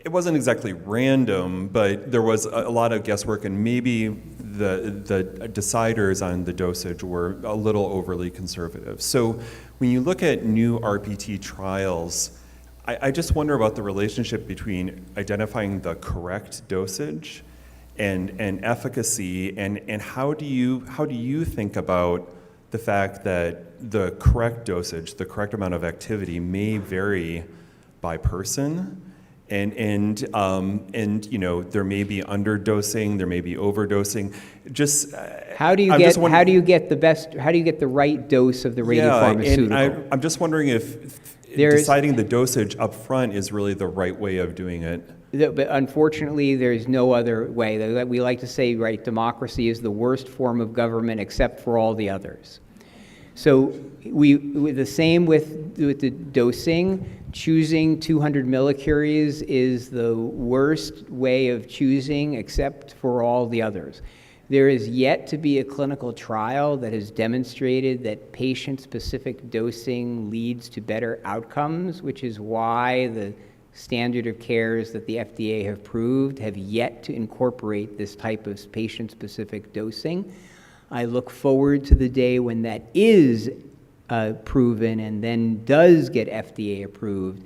it wasn't exactly random, but there was a lot of guesswork, and maybe the deciders on the dosage were a little overly conservative. So when you look at new RPT trials, I just wonder about the relationship between identifying the correct dosage and efficacy, and how do you think about the fact that the correct dosage, the correct amount of activity may vary by person, and you know, there may be underdosing, there may be overdosing. Just how do you get the right dose of the radiopharmaceutical? And I'm just wondering if deciding the dosage up front is really the right way of doing it. But unfortunately, there's no other way. We like to say, right, democracy is the worst form of government except for all the others. So the same with the dosing. Choosing 200 millicuries is the worst way of choosing except for all the others. There is yet to be a clinical trial that has demonstrated that patient-specific dosing leads to better outcomes, which is why the standard of cares that the FDA have approved have yet to incorporate this type of patient-specific dosing. I look forward to the day when that is proven and then does get FDA approved.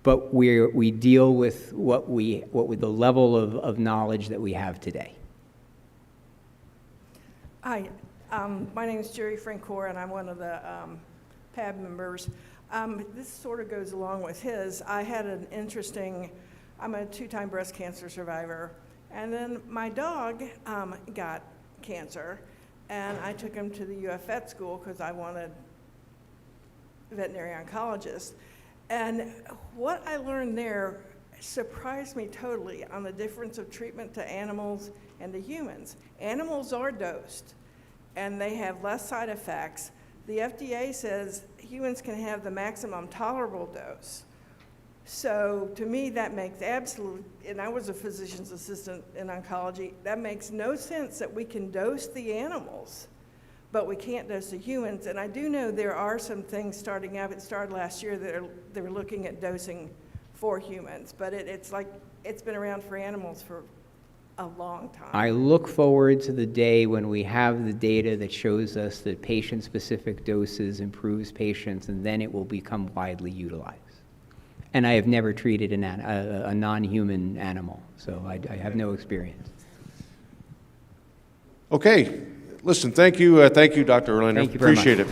But we deal with with the level of knowledge that we have today. Hi, my name is Jerry Francoeur, and I'm one of the PAB members. This sort of goes along with his. I had I'm a 2-time breast cancer survivor, and then my dog got cancer, and I took him to the UF Vet school because I wanted a veterinary oncologist. And what I learned there surprised me totally on the difference of treatment to animals and to humans. Animals are dosed, and they have less side effects. The FDA says humans can have the maximum tolerable dose. So to me, that makes and I was a physician's assistant in oncology, that makes no sense that we can dose the animals, but we can't dose the humans. And I do know there are some things starting up, it started last year, that they're looking at dosing for humans, but it's been around for animals for a long time. I look forward to the day when we have the data that shows us that patient-specific doses improves patients, and then it will become widely utilized. And I have never treated a non-human animal, so I have no experience. Okay, listen, thank you, Dr. Erlander. Thank you very much. Appreciate it.